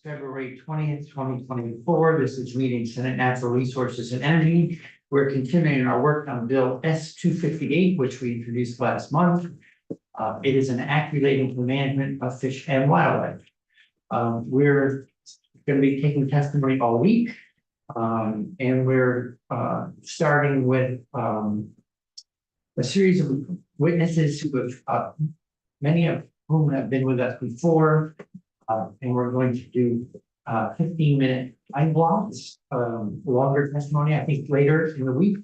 February 20th, 2024. This is meeting Senate Natural Resources and Energy. We're continuing our work on Bill S-258, which we introduced last month. It is an act relating to the management of fish and wildlife. We're going to be taking testimony all week, and we're starting with a series of witnesses who have, many of whom have been with us before. And we're going to do 15-minute time blocks, longer testimony. I think later in the week,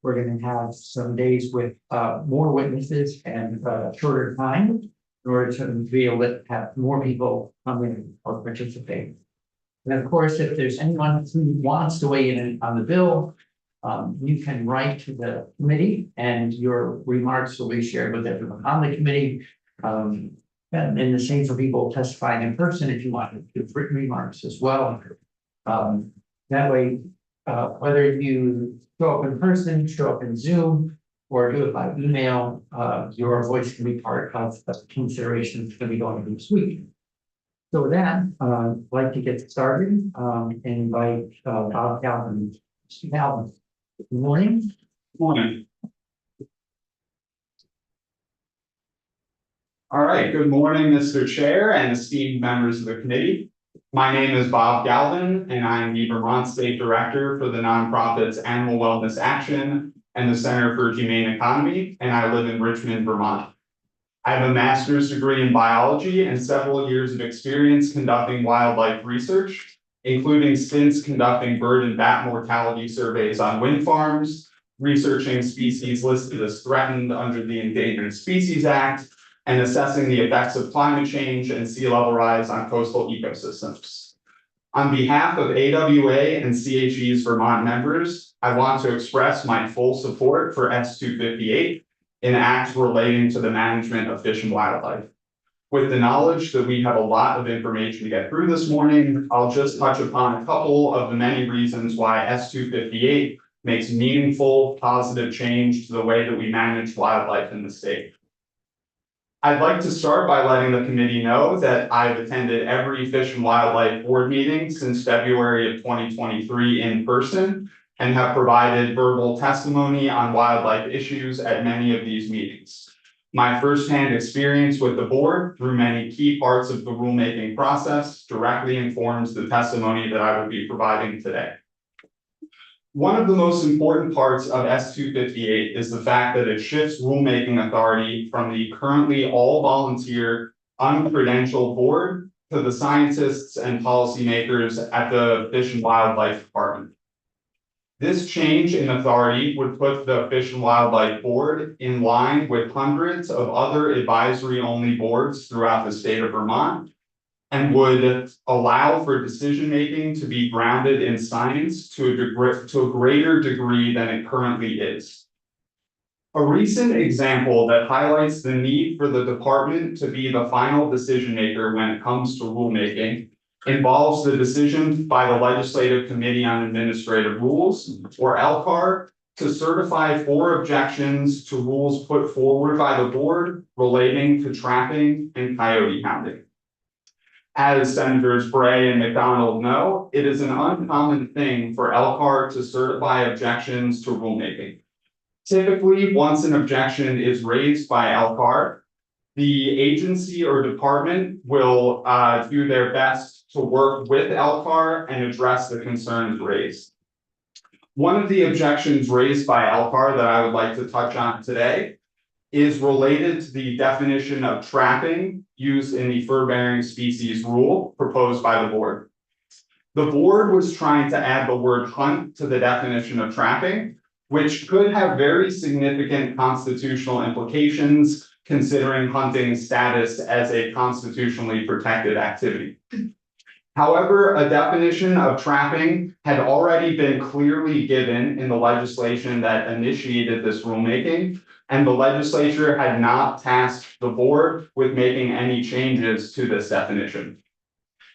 we're going to have some days with more witnesses and shorter time in order to be able to have more people come in or participate. And of course, if there's anyone who wants to weigh in on the bill, you can write to the committee and your remarks will be shared with everyone on the committee. And the same for people testifying in person if you want to give written remarks as well. That way, whether you show up in person, show up in Zoom, or do it by email, your voice can be part of the considerations going to be going this week. So with that, I'd like to get started and invite Bob Galvin. Mr. Galvin, good morning. Good morning. All right, good morning, Mr. Chair and esteemed members of the committee. My name is Bob Galvin, and I'm the Vermont State Director for the nonprofits Animal Wellness Action and the Center for Humane Economy, and I live in Richmond, Vermont. I have a master's degree in biology and several years of experience conducting wildlife research, including stints conducting bird and bat mortality surveys on wind farms, researching species listed as threatened under the Endangered Species Act, and assessing the effects of climate change and sea level rise on coastal ecosystems. On behalf of AWA and CHE's Vermont members, I want to express my full support for S-258, an act relating to the management of fish and wildlife. With the knowledge that we have a lot of information to get through this morning, I'll just touch upon a couple of the many reasons why S-258 makes meaningful, positive change to the way that we manage wildlife in the state. I'd like to start by letting the committee know that I've attended every Fish and Wildlife Board meeting since February of 2023 in person and have provided verbal testimony on wildlife issues at many of these meetings. My firsthand experience with the board through many key parts of the rulemaking process directly informs the testimony that I will be providing today. One of the most important parts of S-258 is the fact that it shifts rulemaking authority from the currently all-volunteer, uncredentialed board to the scientists and policymakers at the Fish and Wildlife Department. This change in authority would put the Fish and Wildlife Board in line with hundreds of other advisory-only boards throughout the state of Vermont, and would allow for decision-making to be grounded in science to a greater degree than it currently is. A recent example that highlights the need for the department to be the final decision-maker when it comes to rulemaking involves the decision by the Legislative Committee on Administrative Rules, or LCAR, to certify 4 objections to rules put forward by the board relating to trapping and coyote hounding. As Senators Bray and McDonald know, it is an uncommon thing for LCAR to certify objections to rulemaking. Typically, once an objection is raised by LCAR, the agency or department will do their best to work with LCAR and address the concerns raised. One of the objections raised by LCAR that I would like to touch on today is related to the definition of trapping used in the fur-bearing species rule proposed by the board. The board was trying to add the word hunt to the definition of trapping, which could have very significant constitutional implications considering hunting's status as a constitutionally protected activity. However, a definition of trapping had already been clearly given in the legislation that initiated this rulemaking, and the legislature had not tasked the board with making any changes to this definition.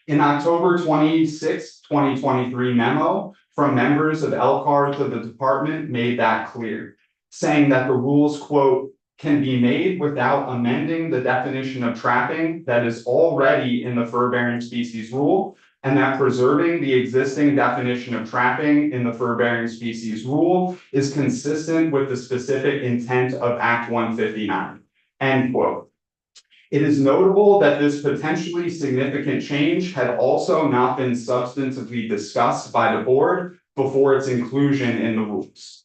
In October 26, 2023 memo from members of LCAR to the department made that clear, saying that the rules, quote, can be made without amending the definition of trapping that is already in the fur-bearing species rule and that preserving the existing definition of trapping in the fur-bearing species rule is consistent with the specific intent of Act 159, end quote. It is notable that this potentially significant change had also not been substantively discussed by the board before its inclusion in the rules.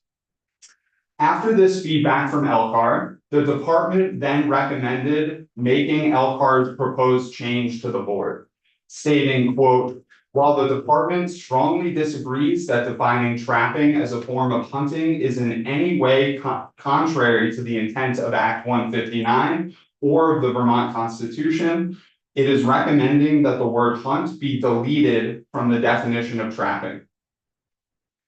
After this feedback from LCAR, the department then recommended making LCAR's proposed change to the board, stating, quote, while the department strongly disagrees that defining trapping as a form of hunting is in any way contrary to the intent of Act 159 or of the Vermont Constitution, it is recommending that the word hunt be deleted from the definition of trapping.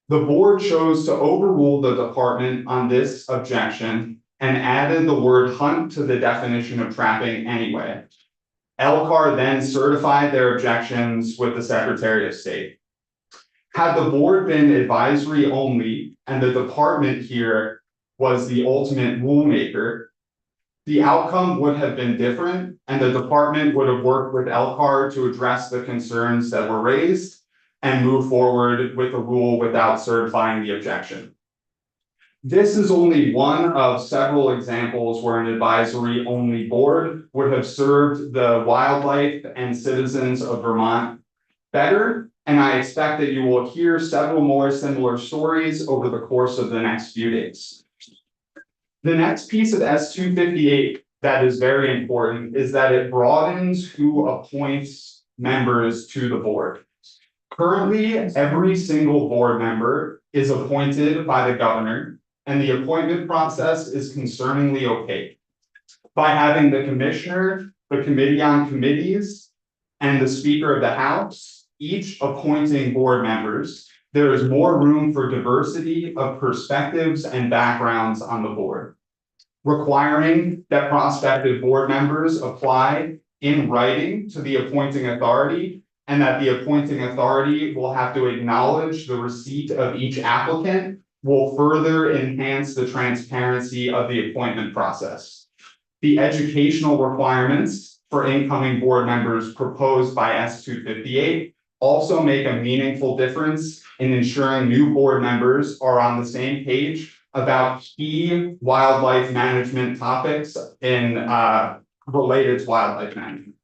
The board chose to overrule the department on this objection and added the word hunt to the definition of trapping anyway. LCAR then certified their objections with the Secretary of State. Had the board been advisory only and the department here was the ultimate rulemaker, the outcome would have been different and the department would have worked with LCAR to address the concerns that were raised and move forward with the rule without certifying the objection. This is only one of several examples where an advisory-only board would have served the wildlife and citizens of Vermont better, and I expect that you will hear several more similar stories over the course of the next few days. The next piece of S-258 that is very important is that it broadens who appoints members to the board. Currently, every single board member is appointed by the governor, and the appointment process is concerningly opaque. By having the commissioner, the committee on committees, and the speaker of the house, each appointing board members, there is more room for diversity of perspectives and backgrounds on the board. Requiring that prospective board members apply in writing to the appointing authority and that the appointing authority will have to acknowledge the receipt of each applicant will further enhance the transparency of the appointment process. The educational requirements for incoming board members proposed by S-258 also make a meaningful difference in ensuring new board members are on the same page about key wildlife management topics related to wildlife management.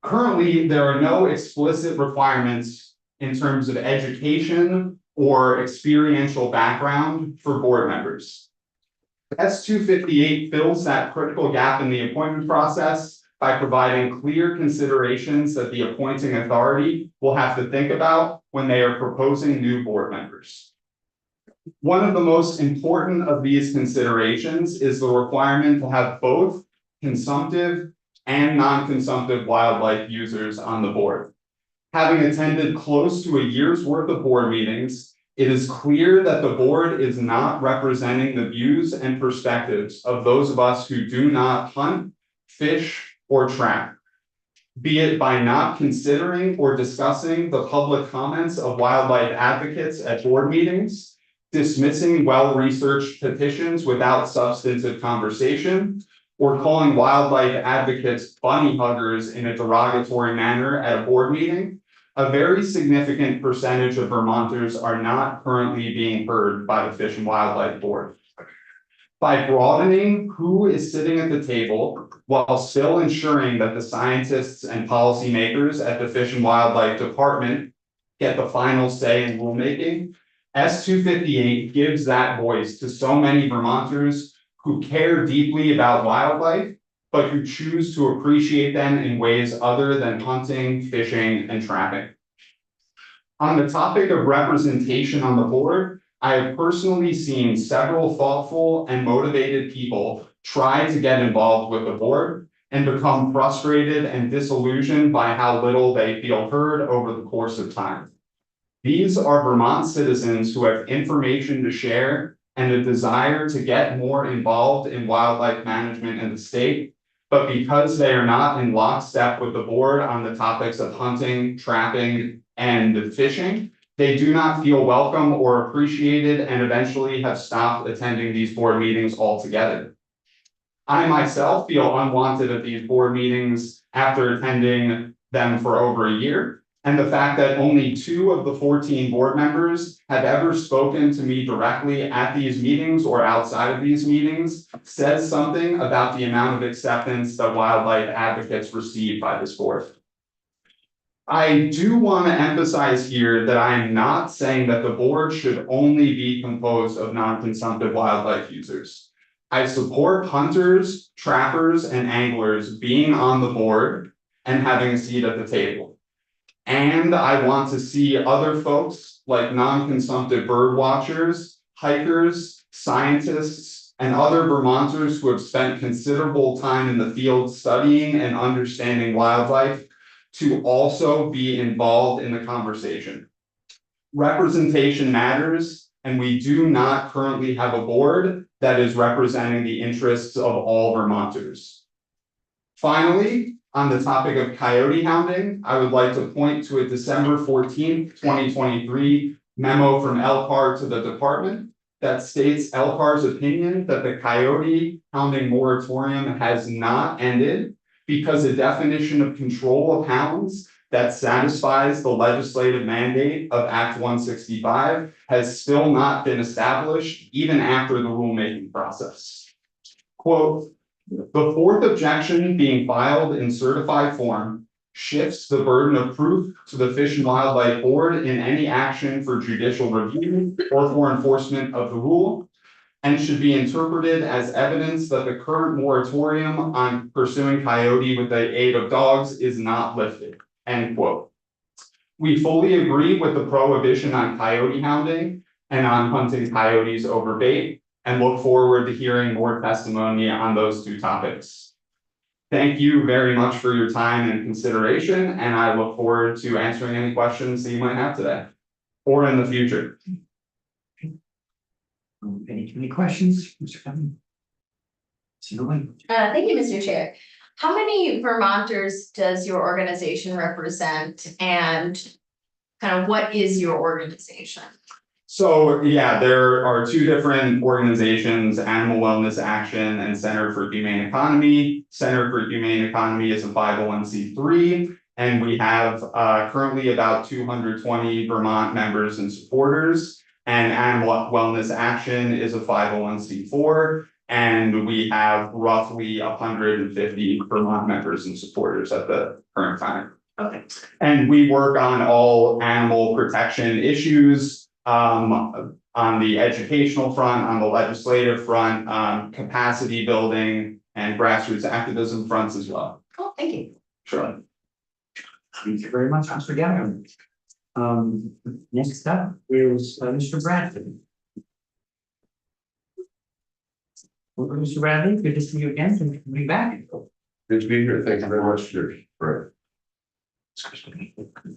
Currently, there are no explicit requirements in terms of education or experiential background for board members. S-258 fills that critical gap in the appointment process by providing clear considerations that the appointing authority will have to think about when they are proposing new board members. One of the most important of these considerations is the requirement to have both consumptive and non-consumptive wildlife users on the board. Having attended close to a year's worth of board meetings, it is clear that the board is not representing the views and perspectives of those of us who do not hunt, fish, or trap, be it by not considering or discussing the public comments of wildlife advocates at board meetings, dismissing well-researched petitions without substantive conversation, or calling wildlife advocates bunny huggers in a derogatory manner at a board meeting. A very significant percentage of Vermonters are not currently being heard by the Fish and Wildlife Board. By broadening who is sitting at the table while still ensuring that the scientists and policymakers at the Fish and Wildlife Department get the final say in rulemaking, S-258 gives that voice to so many Vermonters who care deeply about wildlife, but who choose to appreciate them in ways other than hunting, fishing, and trapping. On the topic of representation on the board, I have personally seen several thoughtful and motivated people try to get involved with the board and become frustrated and disillusioned by how little they feel heard over the course of time. These are Vermont citizens who have information to share and a desire to get more involved in wildlife management in the state, but because they are not in lockstep with the board on the topics of hunting, trapping, and fishing, they do not feel welcome or appreciated and eventually have stopped attending these board meetings altogether. I myself feel unwanted at these board meetings after attending them for over a year, And the fact that only 2 of the 14 board members have ever spoken to me directly at these meetings or outside of these meetings says something about the amount of acceptance that wildlife advocates receive by this board. I do want to emphasize here that I am not saying that the board should only be composed of non-consumptive wildlife users. I support hunters, trappers, and anglers being on the board and having a seat at the table. And I want to see other folks like non-consumptive bird watchers, hikers, scientists, and other Vermonters who have spent considerable time in the field studying and understanding wildlife to also be involved in the conversation. Representation matters, and we do not currently have a board that is representing the interests of all Vermonters. Finally, on the topic of coyote hounding, I would like to point to a December 14th, 2023 memo from LCAR to the department that states LCAR's opinion that the coyote hounding moratorium has not ended because a definition of control of hounds that satisfies the legislative mandate of Act 165 has still not been established, even after the rulemaking process. Quote, the fourth objection being filed in certified form shifts the burden of proof to the Fish and Wildlife Board in any action for judicial review or for enforcement of the rule, and should be interpreted as evidence that the current moratorium on pursuing coyote with the aid of dogs is not lifted, end quote. We fully agree with the prohibition on coyote hounding and on hunting coyotes over bait, and look forward to hearing more testimony on those 2 topics. Thank you very much for your time and consideration, and I look forward to answering any questions that you might have today or in the future. Any questions, Mr. Galvin? Thank you, Mr. Chair. How many Vermonters does your organization represent, and kind of what is your organization? So yeah, there are 2 different organizations, Animal Wellness Action and Center for Humane Economy. Center for Humane Economy is a 501c3, and we have currently about 220 Vermont members and supporters. And Animal Wellness Action is a 501c4, and we have roughly 150 Vermont members and supporters at the current time. Okay. And we work on all animal protection issues, on the educational front, on the legislative front, capacity building, and grassroots activism fronts as well. Oh, thank you. Sure. Thank you very much, Mr. Galvin. Next up is Mr. Bradley. Welcome, Mr. Bradley, good to see you again, and be back. Good to be here. Thank you very much, Jerry. Right.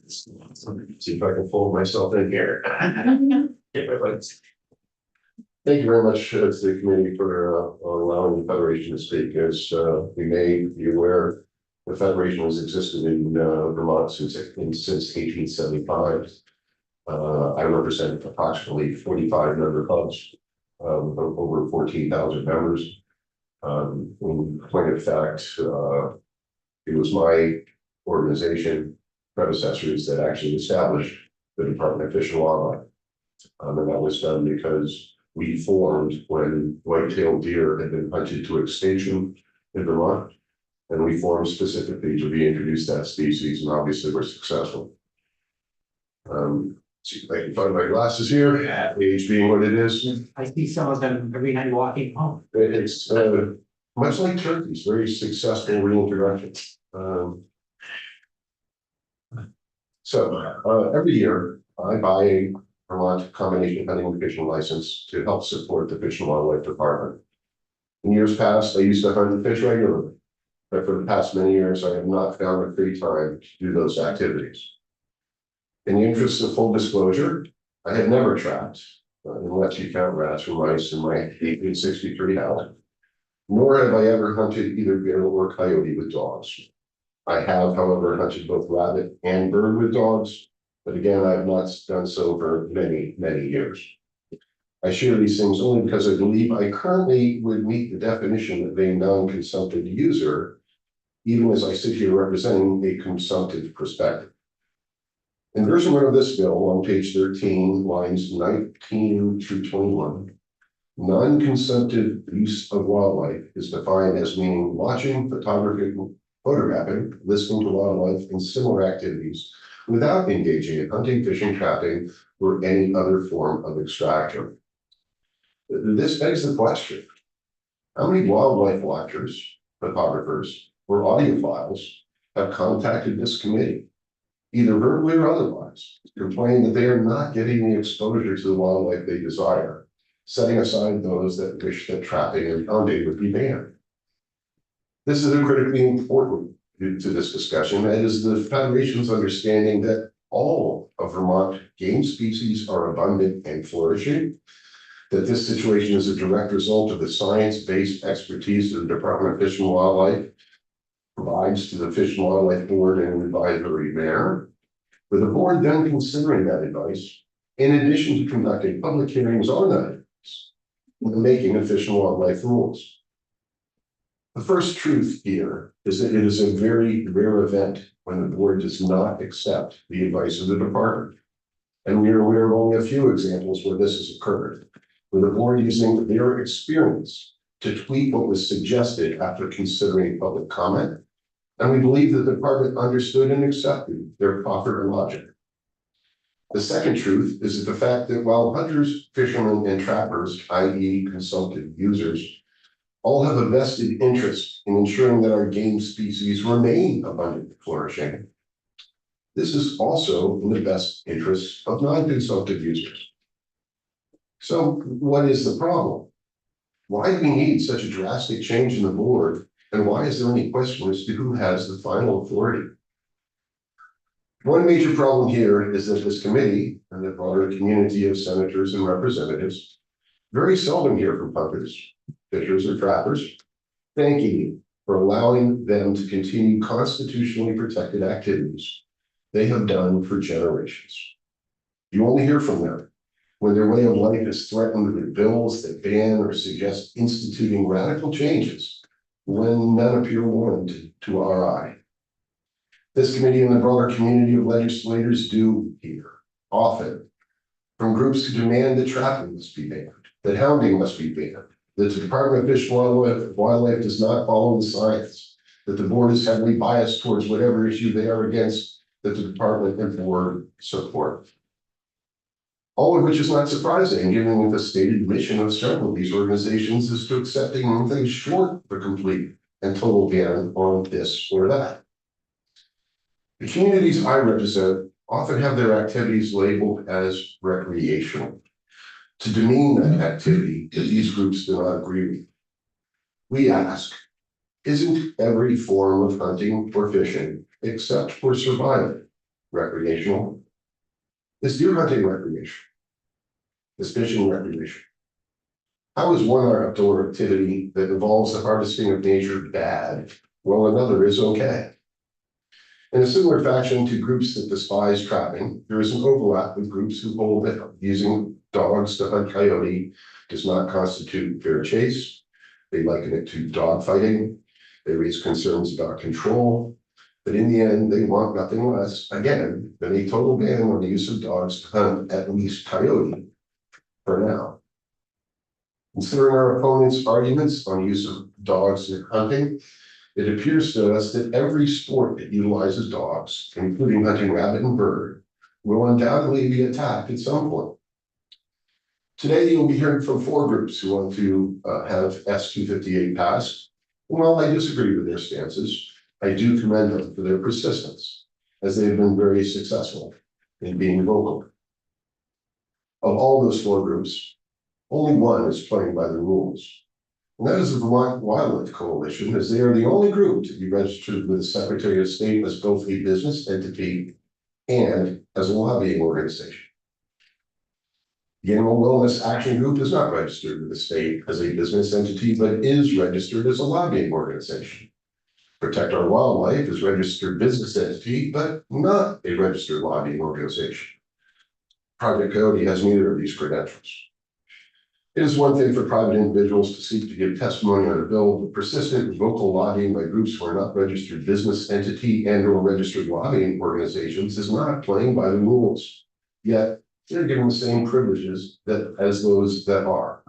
See if I can fold myself in here. Thank you very much to the committee for allowing the Federation to speak. As we may be aware, the Federation has existed in Vermont since 1875. I represent approximately 45 member clubs, over 14,000 members. In point of fact, it was my organization predecessors that actually established the Department of Fish and Wildlife. And that was done because we formed when white-tailed deer had been hunted to extinction in Vermont. And we formed specifically to reintroduce that species, and obviously we're successful. See if I can find my glasses here, age being what it is. I see some of them every night walking home. It's much like turkeys, very successful reintroduction. So every year I buy a Vermont combination hunting and fishing license to help support the Fish and Wildlife Department. In years past, I used to hunt and fish regularly, but for the past many years, I have not found the free time to do those activities. In the interest of full disclosure, I have never trapped, unless you count rats or mice in my 1863 house, nor have I ever hunted either bear or coyote with dogs. I have, however, hunted both rabbit and bird with dogs, but again, I have not done so for many, many years. I share these things only because I believe I currently would meet the definition of a non-consumptive user, even as I sit here representing a consumptive perspective. In version 1 of this bill on page 13, lines 19 through 21, non-consented use of wildlife is defined as meaning watching, photographing, listening to wildlife, and similar activities without engaging in hunting, fishing, trapping, or any other form of extraction. This begs the question: how many wildlife watchers, photographers, or audiophiles have contacted this committee, either verbally or otherwise, complaining that they are not getting the exposure to the wildlife they desire, setting aside those that wish that trapping and hunting would be banned? This is critically important to this discussion. That is the Federation's understanding that all of Vermont game species are abundant and flourishing, that this situation is a direct result of the science-based expertise that the Department of Fish and Wildlife provides to the Fish and Wildlife Board and advisory there, with the board then considering that advice, in addition to conducting public hearings on that advice, and the making of Fish and Wildlife rules. The first truth here is that it is a very rare event when the board does not accept the advice of the department. And we are aware of only a few examples where this has occurred, with the board using their experience to tweak what was suggested after considering public comment. And we believe that the department understood and accepted their proper logic. The second truth is that the fact that while hunters, fishermen, and trappers, i.e. consulted users, all have a vested interest in ensuring that our game species remain abundant and flourishing, this is also in the best interest of non-consulted users. So what is the problem? Why do we need such a drastic change in the board? And why is there any question as to who has the final authority? One major problem here is that this committee and the broader community of senators and representatives very seldom hear from hunters, fishers, or trappers thanking you for allowing them to continue constitutionally protected activities they have done for generations. You only hear from them when their way of life is threatened with bills that ban or suggest instituting radical changes when none appear warranted to our eye. This committee and the broader community of legislators do hear, often, from groups who demand that trapping must be banned, that hounding must be banned, that the Department of Fish and Wildlife does not follow the science, that the board is heavily biased towards whatever issue they are against, that the department and board support. All of which is not surprising, given that the stated mission of several of these organizations is to accepting anything short of a complete and total ban on this or that. The communities I represent often have their activities labeled as recreational, to demean that activity that these groups do not agree with. We ask, isn't every form of hunting or fishing, except for survival, recreational? Is deer hunting recreation? Is fishing recreation? How is one outdoor activity that involves the harvesting of nature bad, while another is okay? In a similar fashion to groups that despise trapping, there is an overlap with groups who hold that using dogs to hunt coyote does not constitute fair chase. They liken it to dog fighting. They raise concerns about control. But in the end, they want nothing less, again, than a total ban on the use of dogs to hunt at least coyote for now. Considering our opponents' arguments on use of dogs in hunting, it appears to us that every sport that utilizes dogs, including hunting rabbit and bird, will undoubtedly be attacked at some point. Today, you'll be hearing from 4 groups who want to have S-258 passed. And while I disagree with their stances, I do commend them for their persistence, as they have been very successful in being vocal. Of all those 4 groups, only one is playing by the rules. And that is the Vermont Wildlife Coalition, as they are the only group to be registered with the Secretary of State as both a business entity and as a lobbying organization. The Animal Wellness Action Group is not registered with the state as a business entity, but is registered as a lobbying organization. Protect Our Wildlife is registered business entity, but not a registered lobbying organization. Project Coyote has neither of these credentials. It is one thing for private individuals to seek to give testimony on a bill, but persistent vocal lobbying by groups who are not registered business entity and or registered lobbying organizations is not playing by the rules. Yet they're given the same privileges as those that are.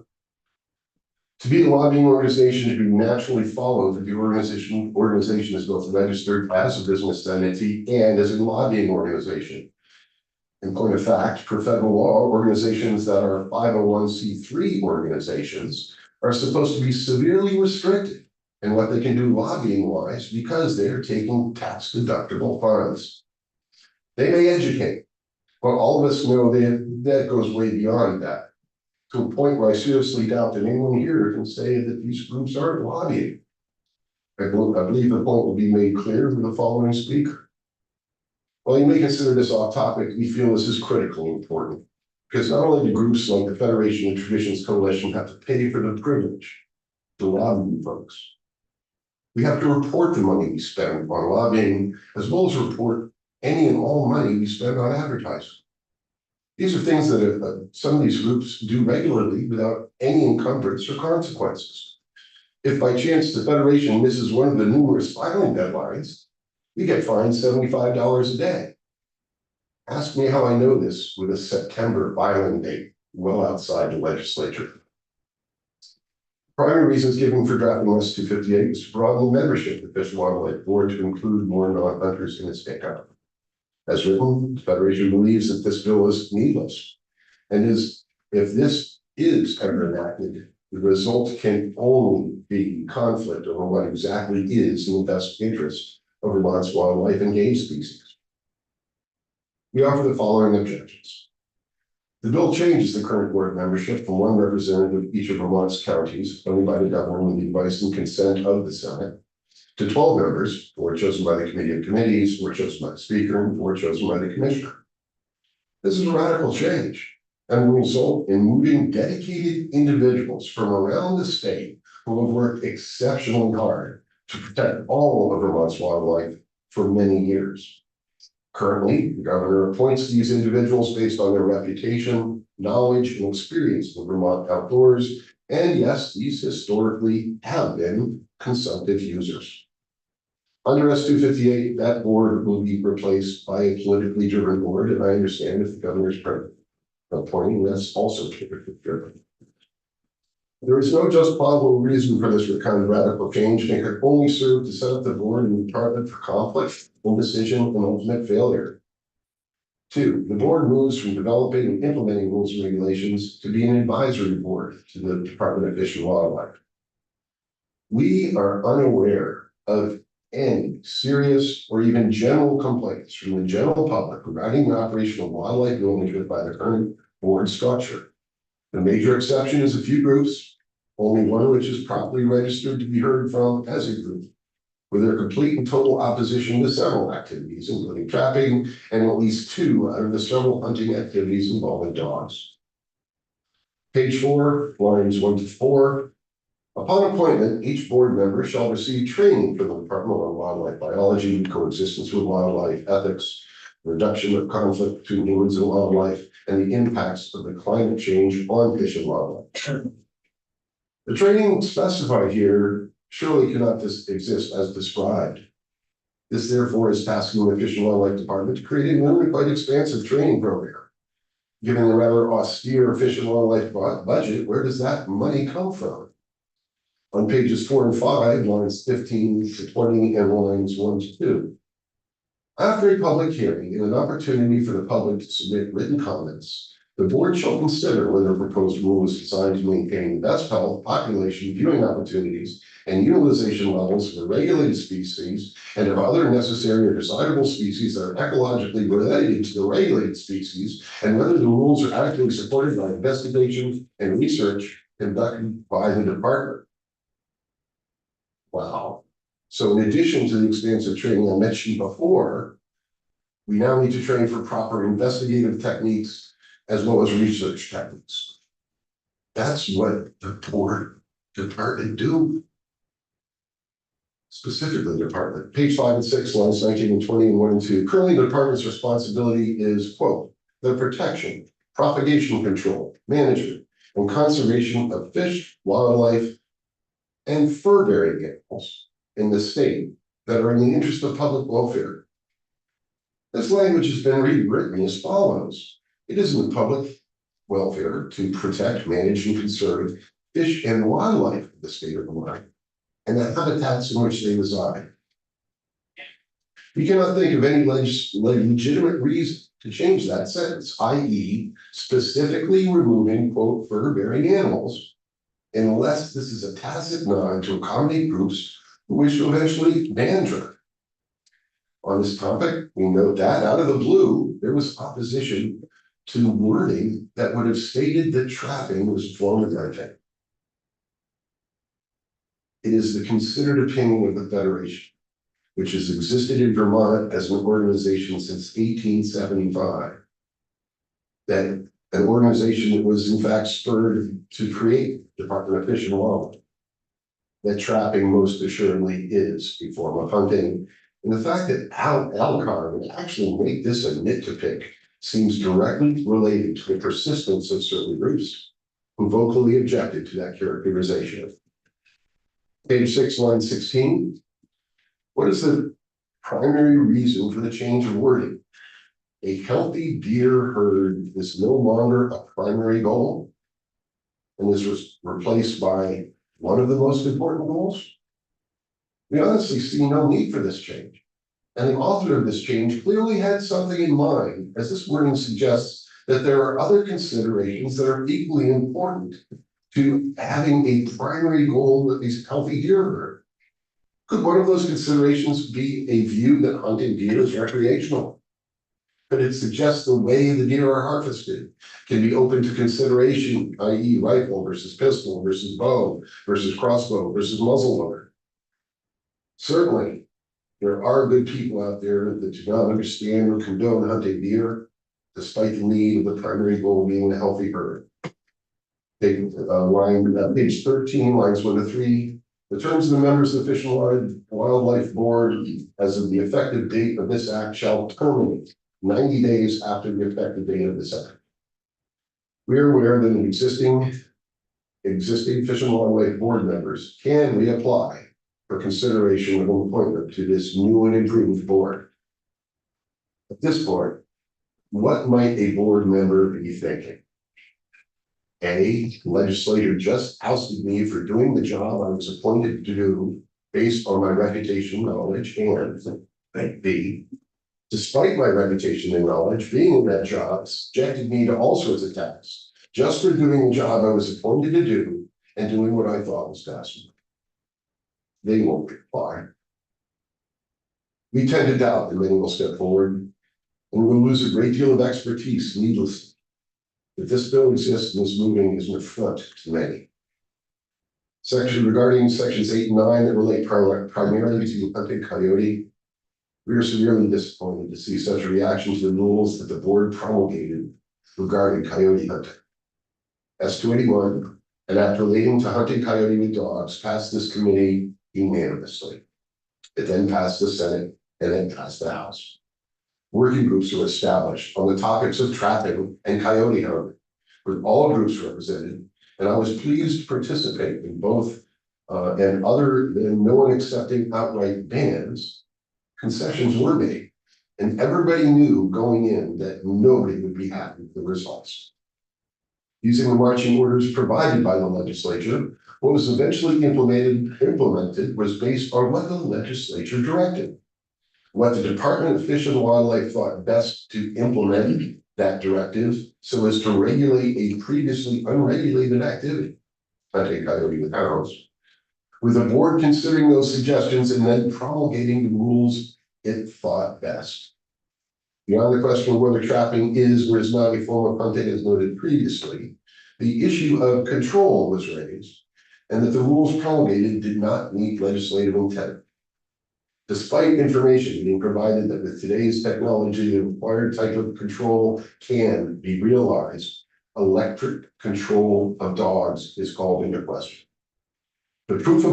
To be a lobbying organization should be naturally followed that the organization is both registered as a business entity and as a lobbying organization. In point of fact, per federal law, organizations that are 501c3 organizations are supposed to be severely restricted in what they can do lobbying wise because they are taking tax deductible funds. They may educate, but all of us know that goes way beyond that, to a point where I seriously doubt that anyone here can say that these groups aren't lobbying. I believe the point will be made clear with the following speaker. While you may consider this off topic, we feel this is critically important because not only do groups like the Federation of Traditions Coalition have to pay for the privilege to lobby folks, we have to report the money we spend on lobbying as well as report any and all money we spend on advertising. These are things that some of these groups do regularly without any encumbrance or consequences. If by chance the Federation misses one of the numerous filing deadlines, we get fined $75 a day. Ask me how I know this with a September filing date well outside the legislature. Primary reasons given for drafting S-258 is to broaden the membership of the Fish and Wildlife Board to include more non-hunters in its makeup. As written, the Federation believes that this bill is needless, and if this is ever enacted, the result can only be conflict over what exactly is in the best interest of Vermont's wildlife and game species. We offer the following objections. The bill changes the current board membership from one representative of each of Vermont's counties, appointed by the governor with the advice and consent of the Senate, to 12 members, 4 chosen by the Committee of Committees, 4 chosen by the Speaker, and 4 chosen by the Commissioner. This is a radical change and will result in moving dedicated individuals from around the state who have worked exceptionally hard to protect all of Vermont's wildlife for many years. Currently, the governor appoints these individuals based on their reputation, knowledge, and experience in the Vermont outdoors, and yes, these historically have been consumptive users. Under S-258, that board will be replaced by a politically driven board, and I understand if the governor's appointing, that's also politically driven. There is no justifiable reason for this kind of radical change, and it could only serve to set up the board and the department for conflict, indecision, and ultimate failure. 2, the board moves from developing and implementing rules and regulations to being an advisory board to the Department of Fish and Wildlife. We are unaware of any serious or even general complaints from the general public regarding the operation of wildlife management by the current board structure. The major exception is a few groups, only one of which is properly registered to be heard from as a group, with their complete and total opposition to several activities, including trapping, and at least 2 out of the several hunting activities involving dogs. Page 4, lines 1 to 4. Upon appointment, each board member shall receive training from the Department of Wildlife Biology, coexistence with wildlife ethics, reduction of conflict between humans and wildlife, and the impacts of the climate change on fish and wildlife. The training specified here surely cannot exist as described. This therefore is tasking the Fish and Wildlife Department to create a new, quite expansive training program. Given the rather austere Fish and Wildlife budget, where does that money come from? On pages 4 and 5, lines 15 to 20 and lines 1 to 2. After a public hearing and an opportunity for the public to submit written comments, the board shall consider whether a proposed rule is designed to maintain the best health, population, viewing opportunities, and utilization levels for regulated species and of other necessary or desirable species that are ecologically related to the regulated species, and whether the rules are adequately supported by investigation and research conducted by the department. Wow. So in addition to the expansive training I mentioned before, we now need to train for proper investigative techniques as well as research techniques. That's what the board department do. Specifically department. Page 5 and 6, lines 19 and 20 and 1 and 2. Currently, the department's responsibility is, quote, the protection, propagation control, management, and conservation of fish, wildlife, and fur-bearing animals in the state that are in the interest of public welfare. This language has been rewritten as follows. It is in the public welfare to protect, manage, and conserve fish and wildlife of the state of Vermont and the habitats in which they reside. We cannot think of any legitimate reason to change that sentence, i.e. specifically removing, quote, fur-bearing animals, unless this is a tacit nod to accommodate groups who wish to eventually ban trapping. On this topic, we note that out of the blue, there was opposition to wording that would have stated that trapping was a form of hunting. It is the considered opinion of the Federation, which has existed in Vermont as an organization since 1875, that an organization that was in fact spurred to create the Department of Fish and Wildlife, that trapping most assuredly is a form of hunting. And the fact that Alcar would actually make this a nit to pick seems directly related to the persistence of certain groups who vocally objected to that characterization. Page 6, line 16. What is the primary reason for the change of wording? A healthy deer herd is no longer a primary goal, and this was replaced by one of the most important goals. We honestly see no need for this change. And the author of this change clearly had something in mind, as this wording suggests that there are other considerations that are equally important to having a primary goal that is healthy deer herd. Could one of those considerations be a view that hunting deer is recreational? Could it suggest the way the deer are harvested can be open to consideration, i.e. rifle versus pistol versus bow versus crossbow versus muzzleloader? Certainly, there are good people out there that do not understand or condone hunting deer, despite the need of the primary goal being a healthy herd. Page 13, lines 1 to 3. The terms of the members of the Fish and Wildlife Board as of the effective date of this act shall terminate 90 days after the effective date of this act. We are aware that existing Fish and Wildlife Board members can reapply for consideration of an appointment to this new and improved board. At this point, what might a board member be thinking? A, the legislature just ousted me for doing the job I was appointed to do based on my reputation, knowledge, and B, despite my reputation and knowledge, being in that job subjected me to all sorts of tasks just for doing the job I was appointed to do and doing what I thought was best. They won't reply. We tend to doubt that many will step forward, and we'll lose a great deal of expertise needlessly. If this bill exists and is moving is an affront to many. Regarding sections 8 and 9 that relate primarily to hunting coyote, we are severely disappointed to see such a reaction to the rules that the board promulgated regarding coyote hunting. S281, an act relating to hunting coyote with dogs, passed this committee unanimously. It then passed the Senate and then passed the House. Working groups were established on the topics of trapping and coyote hunting, with all groups represented, and I was pleased to participate in both. And other than no one accepting outright bans, concessions were made, and everybody knew going in that nobody would be happy with the results. Using the marching orders provided by the legislature, what was eventually implemented was based on what the legislature directed. What the Department of Fish and Wildlife thought best to implement that directive so as to regulate a previously unregulated activity, hunting coyote with hounds, with the board considering those suggestions and then promulgating the rules it thought best. Beyond the question of whether trapping is or is not a form of hunting as noted previously, the issue of control was raised and that the rules promulgated did not meet legislative intent. Despite information being provided that with today's technology, the required type of control can be realized, electric control of dogs is called into question. The proof of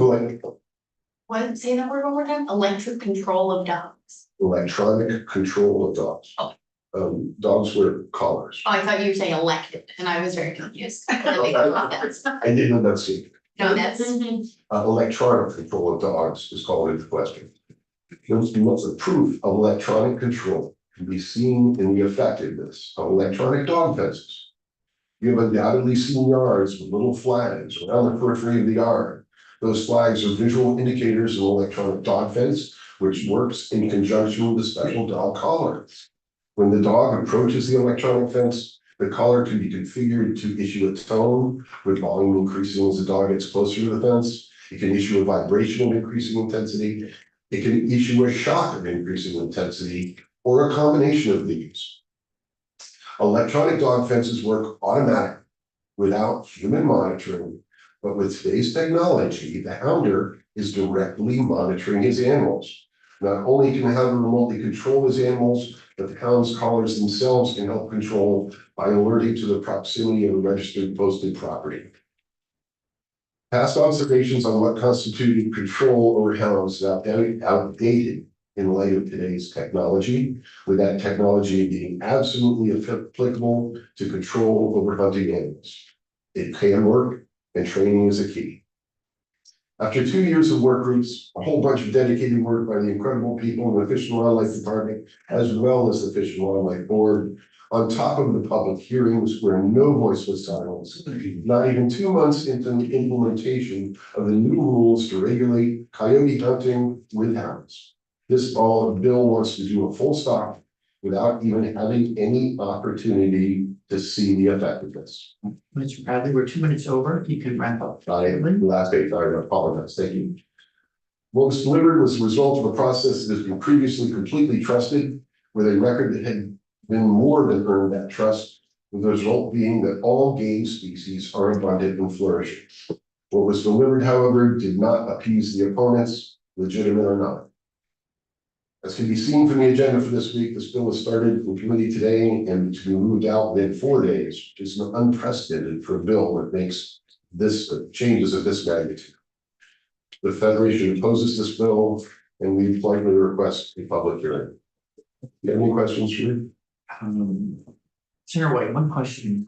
Say that word one more time, electric control of dogs. electronic control of dogs. Oh. dogs wear collars. Oh, I thought you were saying elected, and I was very confused. That makes a lot of sense. I didn't enunciate. No, that's, Electronic control of dogs is called into question. The proof of electronic control can be seen in the effectiveness of electronic dog fences. You have undoubtedly seen yards with little flags around the periphery of the yard. Those flags are visual indicators of an electronic dog fence, which works in conjunction with a special dog collar. When the dog approaches the electronic fence, the collar can be configured to issue a tone with volume increasing as the dog gets closer to the fence. It can issue a vibration of increasing intensity. It can issue a shock of increasing intensity, or a combination of these. Electronic dog fences work automatically without human monitoring, but with today's technology, the hounder is directly monitoring his animals. Not only can the hound remotely control his animals, but the hound's collars themselves can help control by alerting to the proximity of a registered posted property. Past observations on what constituted control over hounds is outdated in light of today's technology, with that technology being absolutely applicable to control over hunting animals. It can work, and training is a key. After 2 years of work groups, a whole bunch of dedicated work by the incredible people in the Fish and Wildlife Department, as well as the Fish and Wildlife Board, on top of the public hearings where no voice was silenced, not even 2 months into the implementation of the new rules to regulate coyote hunting with hounds. This bill wants to do a full stop without even having any opportunity to see the effectiveness. Mr. Bradley, we're 2 minutes over. You can wrap up. Last page, I apologize. Thank you. What was delivered was the result of a process that has been previously completely trusted, with a record that had been more than earned that trust, with the result being that all game species are abundant and flourishing. What was delivered, however, did not appease the opponents, legitimate or not. As can be seen from the agenda for this week, this bill was started in committee today and to be moved out within 4 days, which is unprecedented for a bill that makes this changes of this magnitude. The Federation opposes this bill, and we politely request a public hearing. You have any questions for me? Senator White, one question.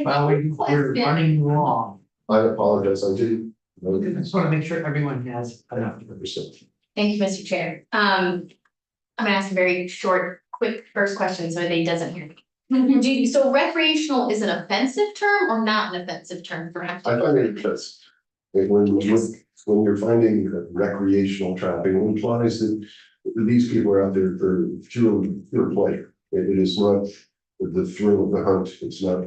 Well, we're Question. running long. I apologize, I didn't. I just want to make sure everyone has enough. thank you, Mr. Chair. I'm gonna ask a very short, quick first question so that he doesn't hear me. So recreational is an offensive term or not an offensive term for I hunting? find it just, when you're finding recreational trapping, it implies that these people are out there for pure pleasure. It is not the thrill of the hunt. It's not,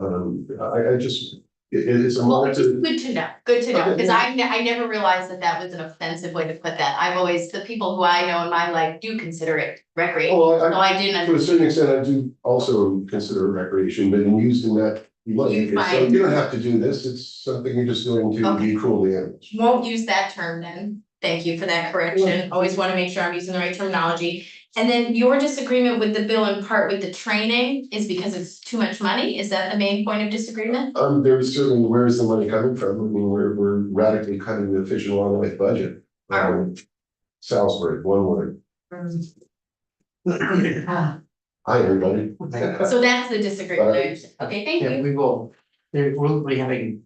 I just, it is a Well, it's monitor. good to know, Okay. because I never realized that that was an offensive way to put that. I've always, the people who I know in my life do consider it recreational, Well, so I didn't. To a certain extent, I do also consider it recreation, but in used in that way. You So find- you don't have to do this. It's something you're just doing to be cruel to animals. Won't use that term then. Thank you for that correction. Always want to make sure I'm using the right terminology. And then your disagreement with the bill in part with the training is because it's too much money? Is that the main point of disagreement? There's certainly, where is the money coming from? I mean, we're radically cutting the Fish and Wildlife budget. Salisbury, one word. Hi, everybody. So that's the disagreement. I understand. Okay, thank Yeah, you. we will, we'll be having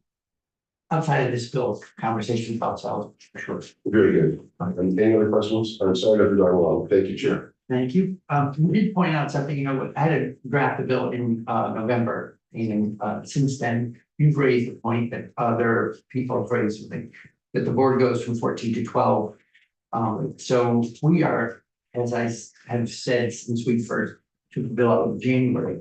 outside of this bill conversation about solid, for sure. Very good. Any other questions? I'm sorry to be going long. Thank you, Chair. Thank you. We did point out something, I had to draft the bill in November, and since then, you've raised the point that other people have raised something, that the board goes from 14 to 12. So we are, as I have said since we first took the bill out in January,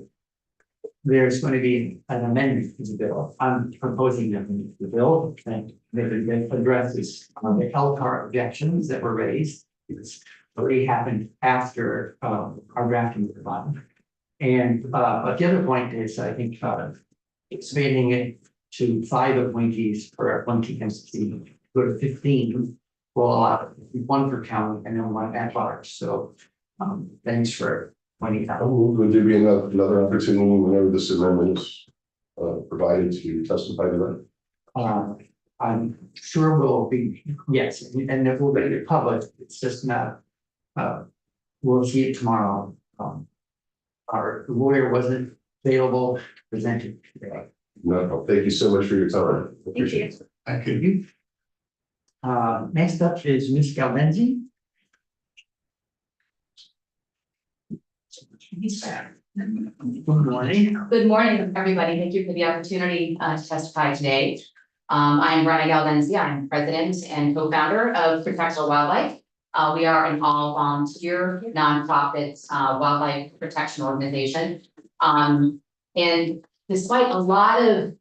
there's going to be an amendment to the bill. I'm proposing an amendment to the bill and that addresses the LCAR objections that were raised. It's already happened after our drafting of the bond. And but the other point is, I think, expanding it to 5 appointees per appointee entity, go to 15 will allow 1 per county and then 1 at large. So thanks for pointing out. Would there be another opportunity whenever this amendment is provided to testify to that? I'm sure will be, yes, and it will be public. It's just not, we'll see it tomorrow. Our lawyer wasn't available, presented today. No, thank you so much for your time. Appreciate it. Thank you. Next up is Ms. Galvenzi. Good morning. Good morning, everybody. Thank you for the opportunity to testify today. I'm Rana Galvenzi. I'm president and co-founder of Protect Our Wildlife. We are an all-volunteer nonprofit wildlife protection organization. And despite a lot of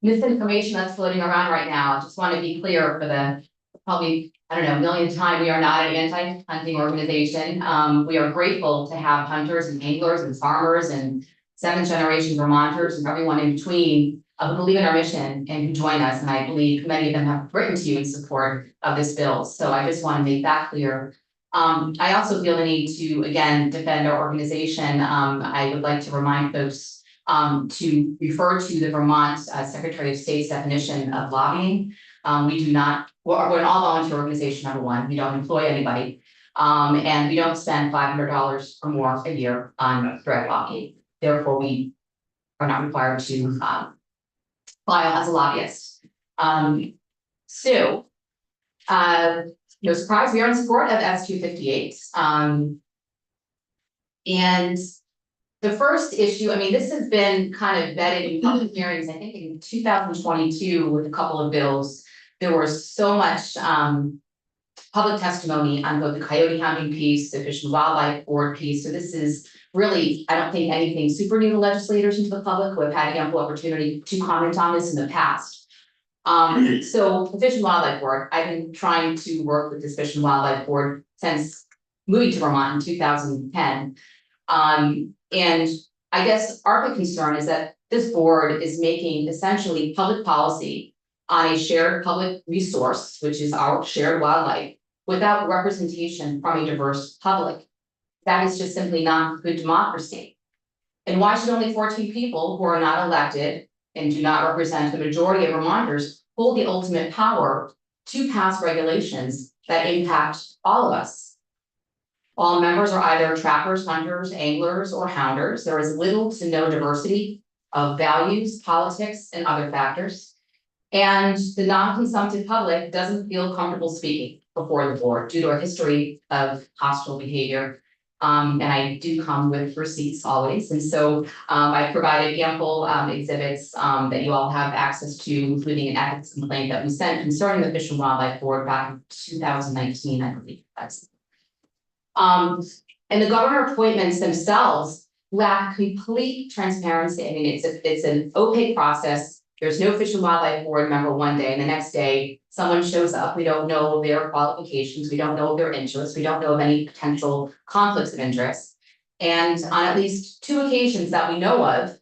misinformation that's floating around right now, I just want to be clear for the probably, I don't know, millionth time, we are not an anti-hunting organization. We are grateful to have hunters and anglers and farmers and seventh generation Vermonters and everyone in between who believe in our mission and who join us. And I believe many of them have written to you in support of this bill. So I just want to make that clear. I also feel the need to, again, defend our organization. I would like to remind folks to refer to the Vermont Secretary of State's definition of lobbying. We do not, we're an all volunteer organization, number one, we don't employ anybody. And we don't spend $500 or more a year on direct lobbying. Therefore, we are not required to file as a lobbyist. No surprise, we are in support of S-258. And the first issue, I mean, this has been kind of vetted in public hearings, I think in 2022 with a couple of bills. There was so much public testimony on both the coyote hunting piece, the Fish and Wildlife Board piece. So this is really, I don't think anything super new to legislators and to the public who have had ample opportunity to comment on this in the past. So the Fish and Wildlife Board, I've been trying to work with this Fish and Wildlife Board since moving to Vermont in 2010. And I guess our big concern is that this board is making essentially public policy on a shared public resource, which is our shared wildlife, without representation from a diverse public. That is just simply not good democracy. And why should only 14 people who are not elected and do not represent the majority of Vermonters hold the ultimate power to pass regulations that impact all of us? All members are either trappers, hunters, anglers, or hounders. There is little to no diversity of values, politics, and other factors. And the non-consumptive public doesn't feel comfortable speaking before the board due to a history of hostile behavior. And I do come with receipts always. And so I provided ample exhibits that you all have access to, including an ethics complaint that we sent concerning the Fish and Wildlife Board back in 2019, I believe. And the governor appointments themselves lack complete transparency. I mean, it's an opaque process. There's no Fish and Wildlife Board member one day, and the next day someone shows up. We don't know their qualifications. We don't know their interests. We don't know of any potential conflicts of interest. And on at least 2 occasions that we know of,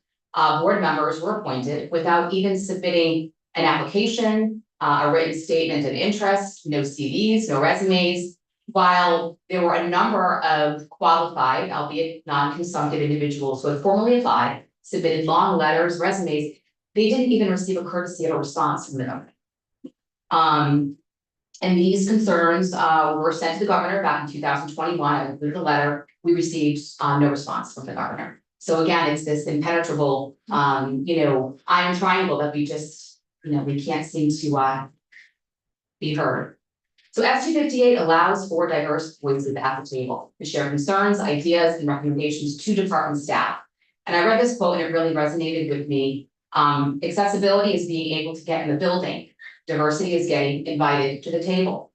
board members were appointed without even submitting an application, a written statement of interest, no CVs, no resumes. While there were a number of qualified, albeit non-consumptive individuals who had formally applied, submitted long letters, resumes, they didn't even receive a courtesy of a response from the government. And these concerns were sent to the governor back in 2021. I included a letter. We received no response from the governor. So again, it's this impenetrable, iron triangle that we just, we can't seem to be heard. So S-258 allows for diverse voices at the table to share concerns, ideas, and recommendations to department staff. And I read this quote and it really resonated with me. Accessibility is being able to get in the building. Diversity is getting invited to the table.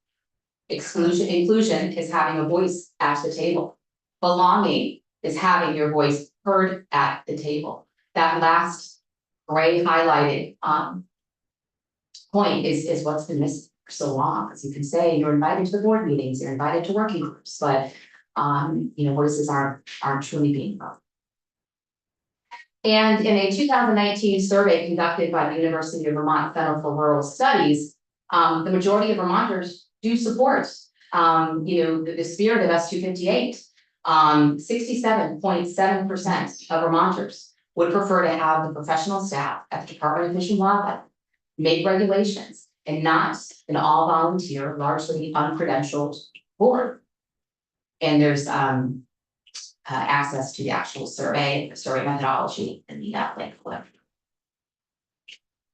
Inclusion is having a voice at the table. Belonging is having your voice heard at the table. That last gray highlighted point is what's been missing for so long. As you can say, you're invited to the board meetings, you're invited to working groups, but voices aren't truly being heard. And in a 2019 survey conducted by the University of Vermont Center for Rural Studies, the majority of Vermonters do support, the spirit of S-258. 67.7% of Vermonters would prefer to have the professional staff at the Department of Fish and Wildlife make regulations and not an all-volunteer, largely uncredentialed board. And there's access to the actual survey, the survey methodology, and the land clip.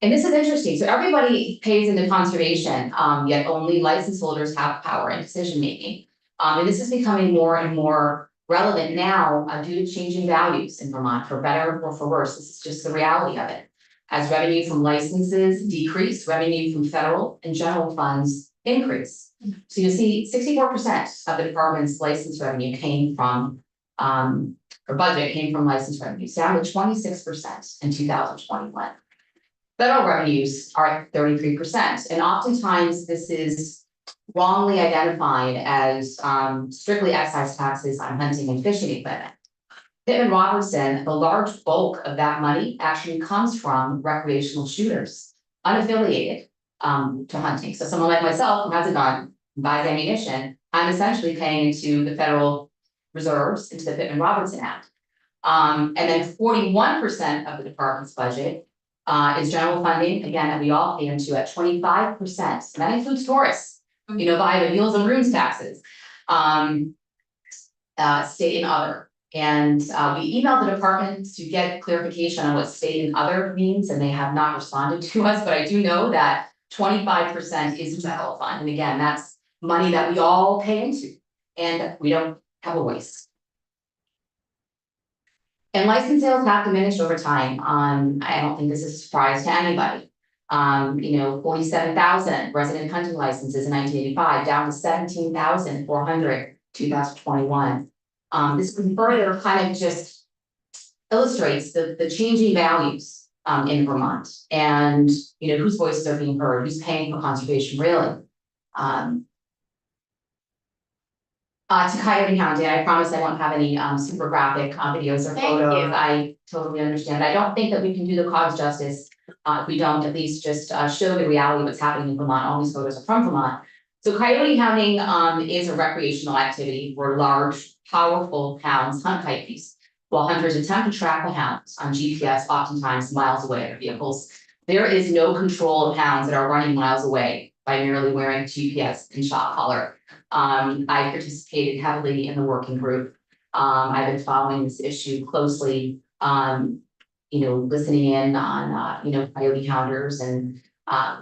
And this is interesting, so everybody pays into conservation, yet only license holders have power in decision making. And this is becoming more and more relevant now due to changing values in Vermont, for better or for worse. This is just the reality of it. As revenue from licenses decrease, revenue from federal and general funds increase. So you see 64% of the department's license revenue came from, or budget came from license revenue, down to 26% in 2021. Federal revenues are at 33%, and oftentimes this is wrongly identified as strictly excise taxes on hunting and fishing equipment. Pittman Robertson, the large bulk of that money actually comes from recreational shooters, unaffiliated to hunting. So someone like myself who has a gun, buys ammunition, I'm essentially paying into the federal reserves, into the Pittman Robertson Act. And then 41% of the department's budget is general funding, again, that we all pay into at 25%. That includes tourists, you know, via the Meals and Rooms taxes, state and other. And we emailed the department to get clarification on what state and other means, and they have not responded to us, but I do know that 25% is general fund, and again, that's money that we all pay into, and we don't have a waste. And license sales have diminished over time. I don't think this is a surprise to anybody. 47,000 resident hunting licenses in 1985, down to 17,400 2021. This further kind of just illustrates the changing values in Vermont, and whose voices are being heard, who's paying for conservation, really. To Coyote County, I promise I won't have any super graphic videos or photos. I totally understand. I don't think that we can do the cause justice if we don't at least just show the reality of what's happening in Vermont. All these photos are from Vermont. So coyote hunting is a recreational activity where large, powerful hounds hunt coyotes, while hunters attempt to track the hounds on GPS, oftentimes miles away in their vehicles. There is no control of hounds that are running miles away by merely wearing GPS and shot collar. I participated heavily in the working group. I've been following this issue closely, listening in on, coyote counters, and,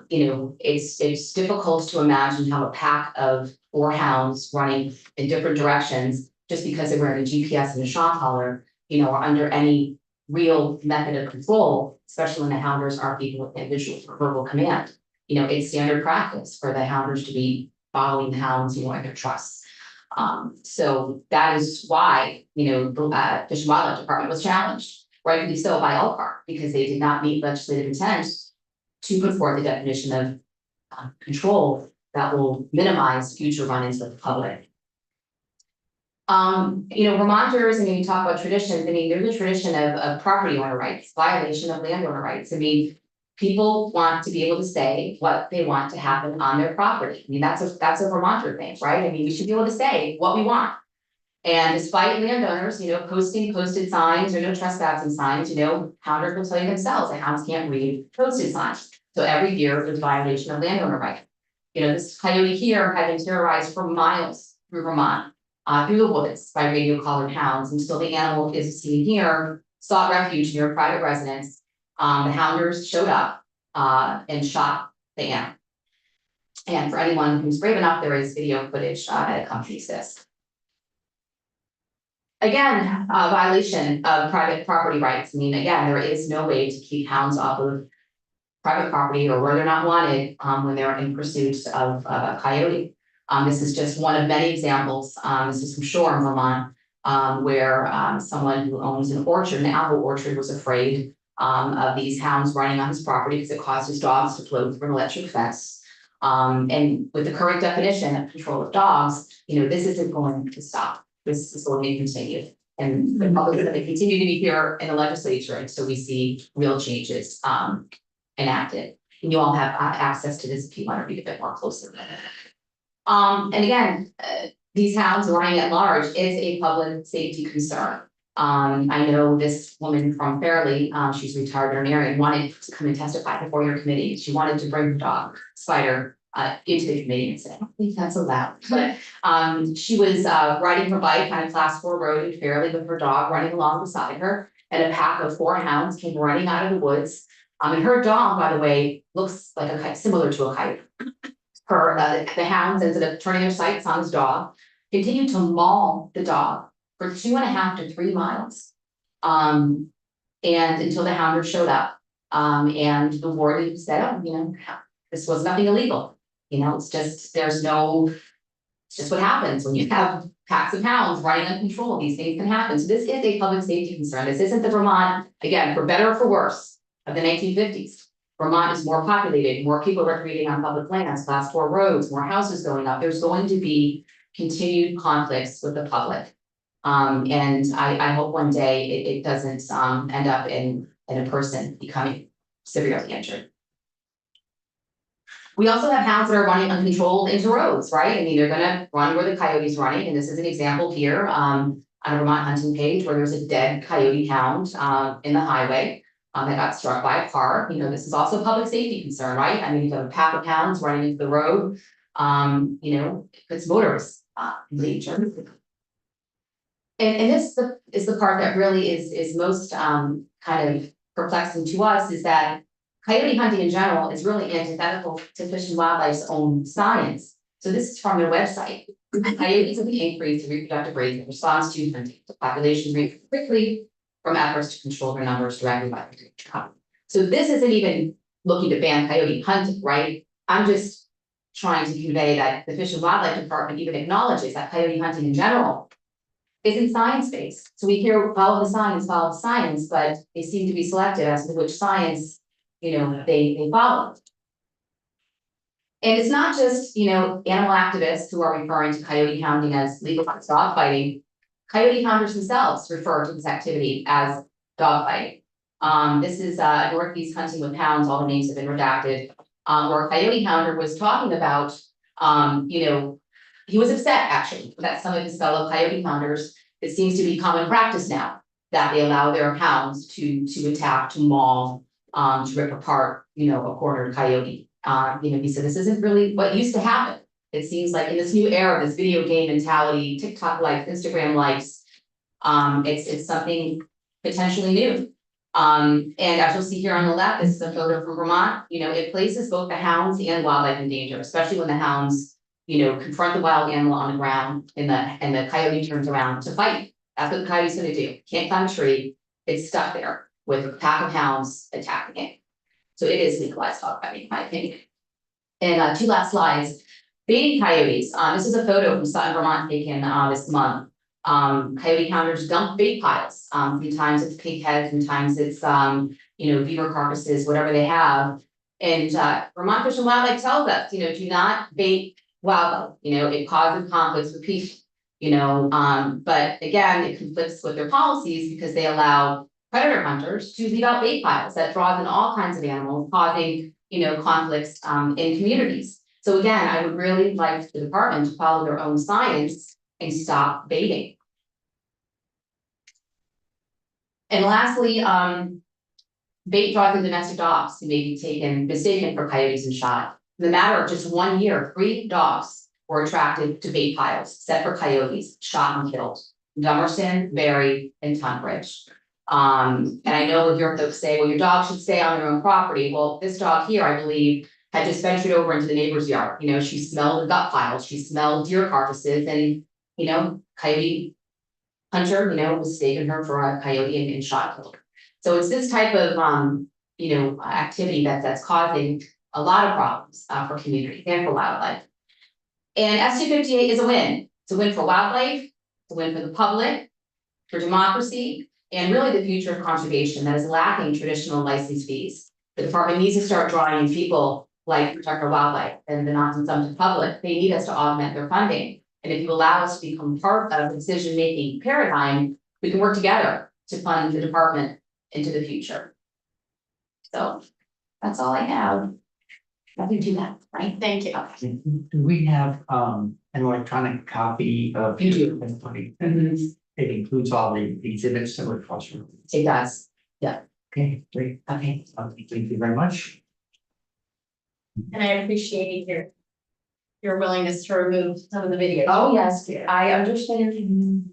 it's difficult to imagine how a pack of 4 hounds running in different directions, just because they're wearing a GPS and a shot collar, are under any real method of control, especially when the hounders are people with visual or verbal command. It's standard practice for the hounders to be following the hounds, in their trusts. So that is why, the Fish and Wildlife Department was challenged, rightfully so, by Elkhart, because they did not meet legislative intent to put forth a definition of control that will minimize future run-ins with the public. Vermonters, you talk about traditions, there's a tradition of property owner rights, violation of landowner rights. People want to be able to say what they want to happen on their property. That's a Vermonter thing, right? We should be able to say what we want. And despite landowners, posting posted signs or no trespassing signs, hounders will tell you themselves that hounds can't read posted signs. So every year there's violation of landowner right. This coyote here had been terrorized for miles through Vermont, through the woods by radio collared hounds, until the animal is seen here, sought refuge near private residence. The hounders showed up and shot the animal. And for anyone who's brave enough, there is video footage that accompanies this. Again, violation of private property rights. Again, there is no way to keep hounds off of private property or where they're not wanted when they're in pursuit of a coyote. This is just one of many examples. This is from Shore in Vermont, where someone who owns an orchard, an apple orchard, was afraid of these hounds running on his property because it caused his dogs to float through an electric fence. And with the current definition of control of dogs, this isn't going to stop. This is going to continue. And the public is going to continue to be here in the legislature, and so we see real changes enacted. And you all have access to this if you want to read a bit more closely. And again, these hounds running at large is a public safety concern. I know this woman from Fairleigh, she's retired veterinarian, wanted to come and testify before your committee. She wanted to bring her dog, Spider, into the committee and said, I don't think that's allowed, but she was riding her bike on a class 4 road in Fairleigh with her dog running along beside her. And a pack of 4 hounds came running out of the woods. And her dog, by the way, looks like a coyote, similar to a coyote. The hounds, instead of turning their sights on his dog, continued to maul the dog for 2.5 to 3 miles. And until the hounders showed up. And the warden said, oh, you know, this was nothing illegal. You know, it's just, it's just what happens when you have packs of hounds running uncontrolled. These things can happen. So this is a public safety concern. This isn't the Vermont, again, for better or for worse, of the 1950s. Vermont is more populated, more people recreating on public lands, class 4 roads, more houses going up. There's going to be continued conflicts with the public. And I hope one day it doesn't end up in a person becoming severely injured. We also have hounds that are running uncontrolled into roads, right? I mean, they're gonna run where the coyote's running, and this is an example here on a Vermont hunting page where there's a dead coyote hound in the highway that got struck by a car. You know, this is also a public safety concern, right? I mean, you have a pack of hounds running into the road, you know, it puts motorists in danger. And this is the part that really is most kind of perplexing to us, is that coyote hunting in general is really antithetical to Fish and Wildlife's own science. So this is from their website. Coyotes have increased in reproductive rates in response to hunting. The population rate quickly from efforts to control their numbers directly by the. So this isn't even looking to ban coyote hunting, right? I'm just trying to convey that the Fish and Wildlife Department even acknowledges that coyote hunting in general isn't science-based. So we hear follow the science, but they seem to be selective as to which science, you know, they follow. And it's not just, you know, animal activists who are referring to coyote hounding as legal dog fighting. Coyote hounders themselves refer to this activity as dog fighting. This is Northeast Hunting with Hounds, all the names have been redacted, where a coyote hounder was talking about, you know, he was upset actually that some of his fellow coyote hounders, it seems to be common practice now, that they allow their hounds to attack, to maul, to rip apart, you know, a cornered coyote. You know, he said this isn't really what used to happen. It seems like in this new era, this video game mentality, TikTok likes, Instagram likes, it's something potentially new. And as you'll see here on the left, this is a photo from Vermont. You know, it places both the hounds and wildlife in danger, especially when the hounds, you know, confront the wild animal on the ground and the coyote turns around to fight. That's what the coyote's gonna do. Can't climb a tree. It's stuck there with a pack of hounds attacking it. So it is legalized dog fighting, in my opinion. And 2 last slides. Baiting coyotes. This is a photo from Sutton, Vermont, taken this month. Coyote hounders dump bait piles. Sometimes it's pig heads, sometimes it's you know, beaver carcasses, whatever they have. And Vermont Fish and Wildlife tells us, you know, do not bait wildlife. You know, it causes conflicts with people. You know, but again, it conflicts with their policies because they allow predator hunters to leave out bait piles that draws in all kinds of animals, causing, you know, conflicts in communities. So again, I would really like the department to follow their own science and stop baiting. And lastly, bait draws in domestic dogs who may be mistaken for coyotes and shot. In the matter of just 1 year, 3 dogs were attracted to bait piles set for coyotes, shot and killed. Dummerston, Barry, and Tunbridge. And I know you'll hear folks say, well, your dog should stay on their own property. Well, this dog here, I believe, had just ventured over into the neighbor's yard. You know, she smelled the gut piles, she smelled deer carcasses, and, you know, coyote hunter, you know, was mistaken her for a coyote and shot killed her. So it's this type of, you know, activity that's causing a lot of problems for communities and for wildlife. And S258 is a win. It's a win for wildlife, it's a win for the public, for democracy, and really the future of conservation that is lacking traditional license fees. The department needs to start drawing in people like Protect Our Wildlife and the non-consumptive public. They need us to augment their funding. And if you allow us to become part of the decision-making paradigm, we can work together to fund the department into the future. So that's all I have. Nothing to that, right? Thank you. Do we have an electronic copy of? You do. It includes all the exhibits that were across from. It does. Okay, great. Okay, thank you very much. And I appreciate your your willingness to remove some of the videos. Oh, yes, I understand.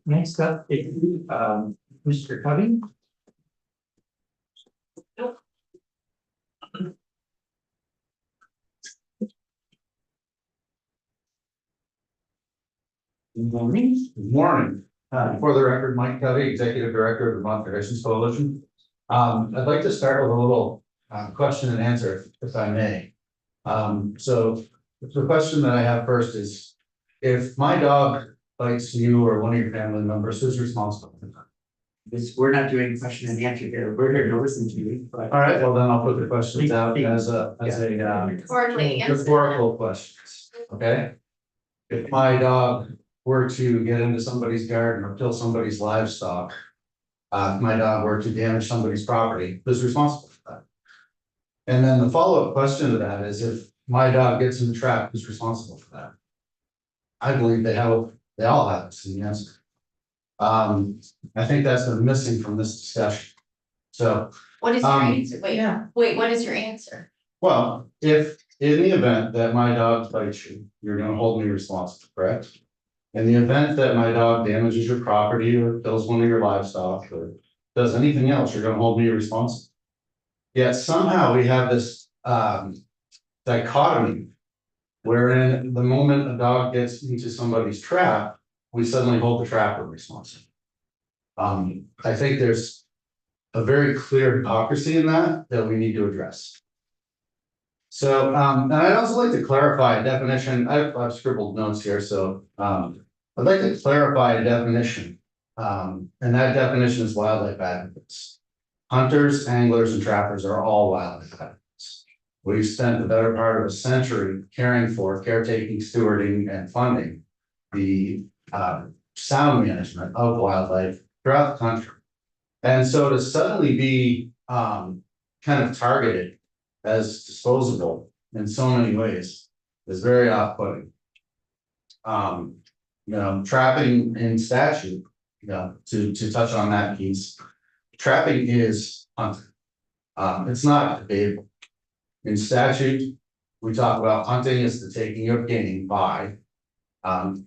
Next up, Mr. Covey. Good morning. Good morning. For the record, Mike Covey, Executive Director of the Vermont Federations Coalition. I'd like to start with a little question and answer, if I may. So the question that I have first is, if my dog bites you or one of your family members, who's responsible? We're not doing question and answer here. We're here to listen to you, but. All right, well then I'll put the questions out as a Rhetorically answer. rhetorical questions, okay? If my dog were to get into somebody's garden or kill somebody's livestock, if my dog were to damage somebody's property, who's responsible for that? And then the follow-up question to that is, if my dog gets in the trap, who's responsible for that? I believe they all have the same answer. I think that's been missing from this discussion. So, What is your Um, answer? Wait, what is your answer? well, if in the event that my dog bites you, you're gonna hold me responsible, correct? In the event that my dog damages your property or kills one of your livestock or does anything else, you're gonna hold me responsible. Yet somehow we have this dichotomy wherein the moment a dog gets into somebody's trap, we suddenly hold the trapper responsible. I think there's a very clear hypocrisy in that we need to address. So, and I'd also like to clarify a definition. I've scribbled notes here, so, I'd like to clarify a definition. And that definition is wildlife advocates. Hunters, anglers, and trappers are all wildlife advocates. We've spent the better part of a century caring for, caretaking, stewarding, and funding the sound management of wildlife throughout the country. And so to suddenly be kind of targeted as disposable in so many ways is very off-putting. Trapping in statute, to touch on that piece, trapping is hunting. It's not debatable. In statute, we talk about hunting as the taking of game by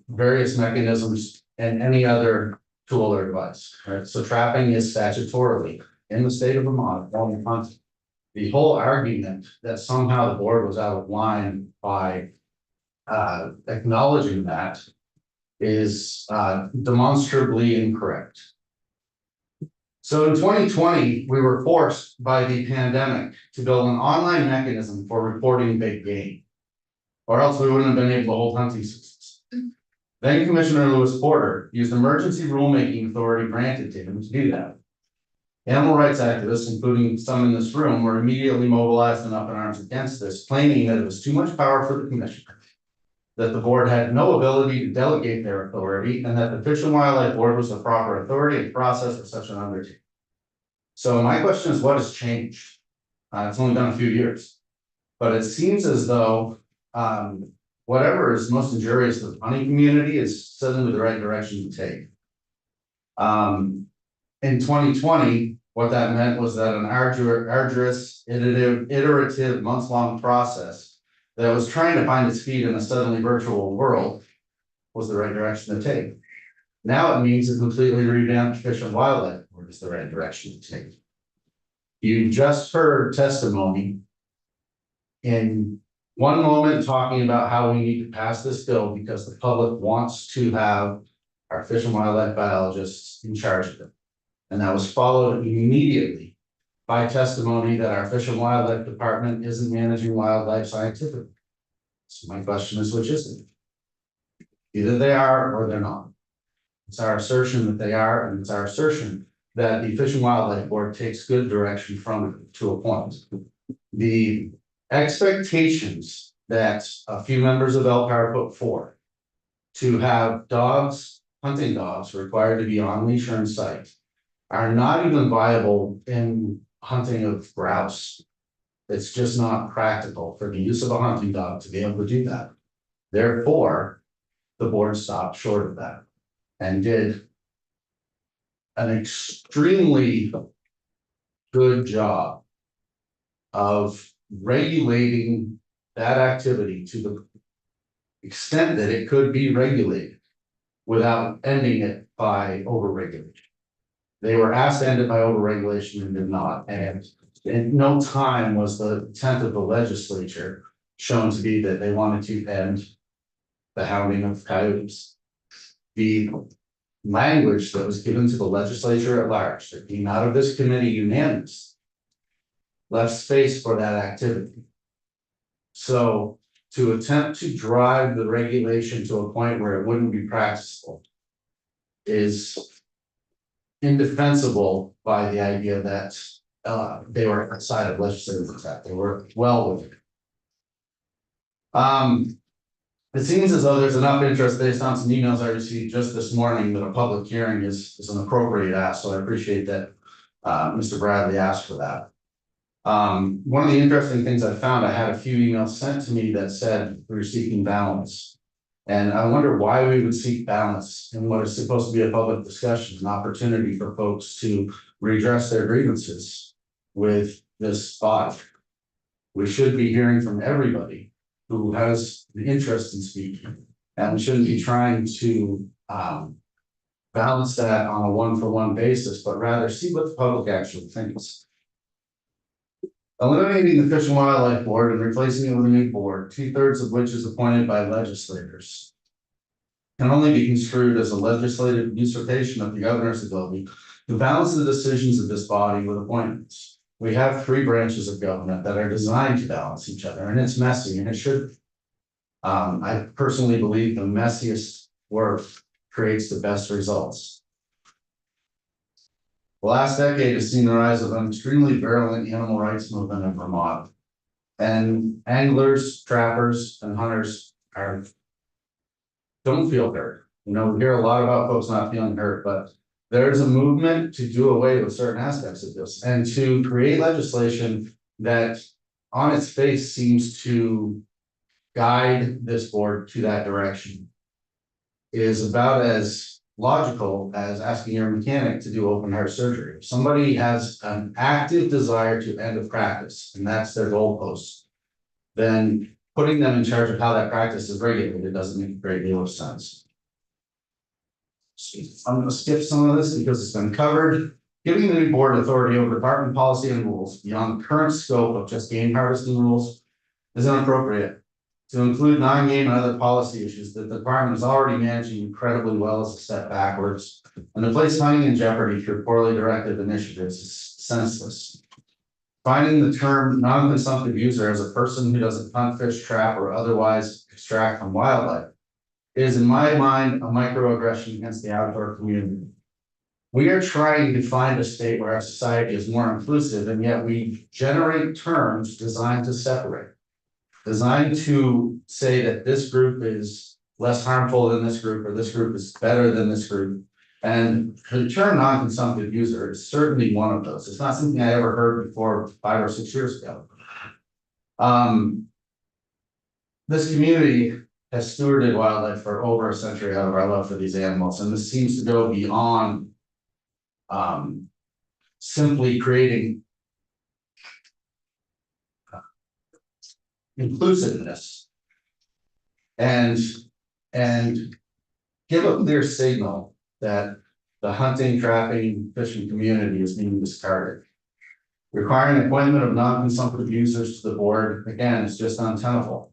various mechanisms and any other tool or device, right? So trapping is statutorily in the state of Vermont, only hunting. The whole argument that somehow the board was out of line by acknowledging that is demonstrably incorrect. So in 2020, we were forced by the pandemic to build an online mechanism for reporting big game, or else we wouldn't have been able to hold hunting seasons. Then Commissioner Lewis Porter used emergency rulemaking authority granted to him to do that. Animal rights activists, including some in this room, were immediately mobilized and up in arms against this, claiming that it was too much power for the commissioner, that the board had no ability to delegate their authority, and that the Fish and Wildlife Board was the proper authority and process for such an undertaking. So my question is, what has changed? It's only been a few years, but it seems as though whatever is most injurious to the hunting community is suddenly the right direction to take. In 2020, what that meant was that an arduous, iterative, months-long process that was trying to find its feet in a suddenly virtual world was the right direction to take. Now it means a completely revamped Fish and Wildlife Board is the right direction to take. You just heard testimony in one moment talking about how we need to pass this bill because the public wants to have our fish and wildlife biologists in charge of it. And that was followed immediately by testimony that our Fish and Wildlife Department isn't managing wildlife scientifically. So my question is, which is it? Either they are or they're not. It's our assertion that they are, and it's our assertion that the Fish and Wildlife Board takes good direction from it to a point. The expectations that a few members of LPAR put forth to have dogs, hunting dogs, required to be on leash or in sight are not even viable in hunting of grouse. It's just not practical for the use of a hunting dog to be able to do that. Therefore, the board stopped short of that and did an extremely good job of regulating that activity to the extent that it could be regulated without ending it by overregulation. They were asked to end it by overregulation and did not, and in no time was the intent of the legislature shown to be that they wanted to end the hounding of coyotes. The language that was given to the legislature at large, that came out of this committee unanimous, left space for that activity. So to attempt to drive the regulation to a point where it wouldn't be practicable is indefensible by the idea that they were outside of legislative intent. They were well within. It seems as though there's enough interest based on some emails I received just this morning that a public hearing is an appropriate ask, so I appreciate that Mr. Bradley asked for that. One of the interesting things I found, I had a few emails sent to me that said we were seeking balance. And I wonder why we would seek balance in what is supposed to be a public discussion, an opportunity for folks to redress their grievances with this body. We should be hearing from everybody who has an interest in speaking, and we shouldn't be trying to balance that on a one-for-one basis, but rather see what the public actually thinks. Eliminating the Fish and Wildlife Board and replacing it with a new board, 2/3 of which is appointed by legislators, can only be construed as a legislative usurpation of the governor's ability to balance the decisions of this body with appointments. We have 3 branches of government that are designed to balance each other, and it's messy, and it should. I personally believe the messiest work creates the best results. The last decade has seen the rise of an extremely virulent animal rights movement in Vermont. And anglers, trappers, and hunters don't feel hurt. You know, we hear a lot about folks not feeling hurt, but there's a movement to do away with certain aspects of this and to create legislation that on its face seems to guide this board to that direction is about as logical as asking your mechanic to do open heart surgery. If somebody has an active desire to end a practice, and that's their goalpost, then putting them in charge of how that practice is regulated doesn't make a great deal of sense. I'm going to skip some of this because it's been covered. Giving the new board authority over department policy and rules beyond the current scope of just game harvesting rules is inappropriate. To include non-game and other policy issues that the department is already managing incredibly well is a step backwards, and to place hunting in jeopardy through poorly directed initiatives is senseless. Finding the term non-consumptive user as a person who doesn't hunt, fish, trap, or otherwise extract from wildlife is, in my mind, a microaggression against the outdoor community. We are trying to find a state where our society is more inclusive, and yet we generate terms designed to separate. Designed to say that this group is less harmful than this group, or this group is better than this group. And the term non-consumptive user is certainly one of those. It's not something I ever heard before 5 or 6 years ago. This community has stewarded wildlife for over a century out of our love for these animals, and this seems to go beyond simply creating inclusiveness and give a clear signal that the hunting, trapping, fishing community is being discarded. Requiring appointment of non-consumptive users to the board, again, is just untenable.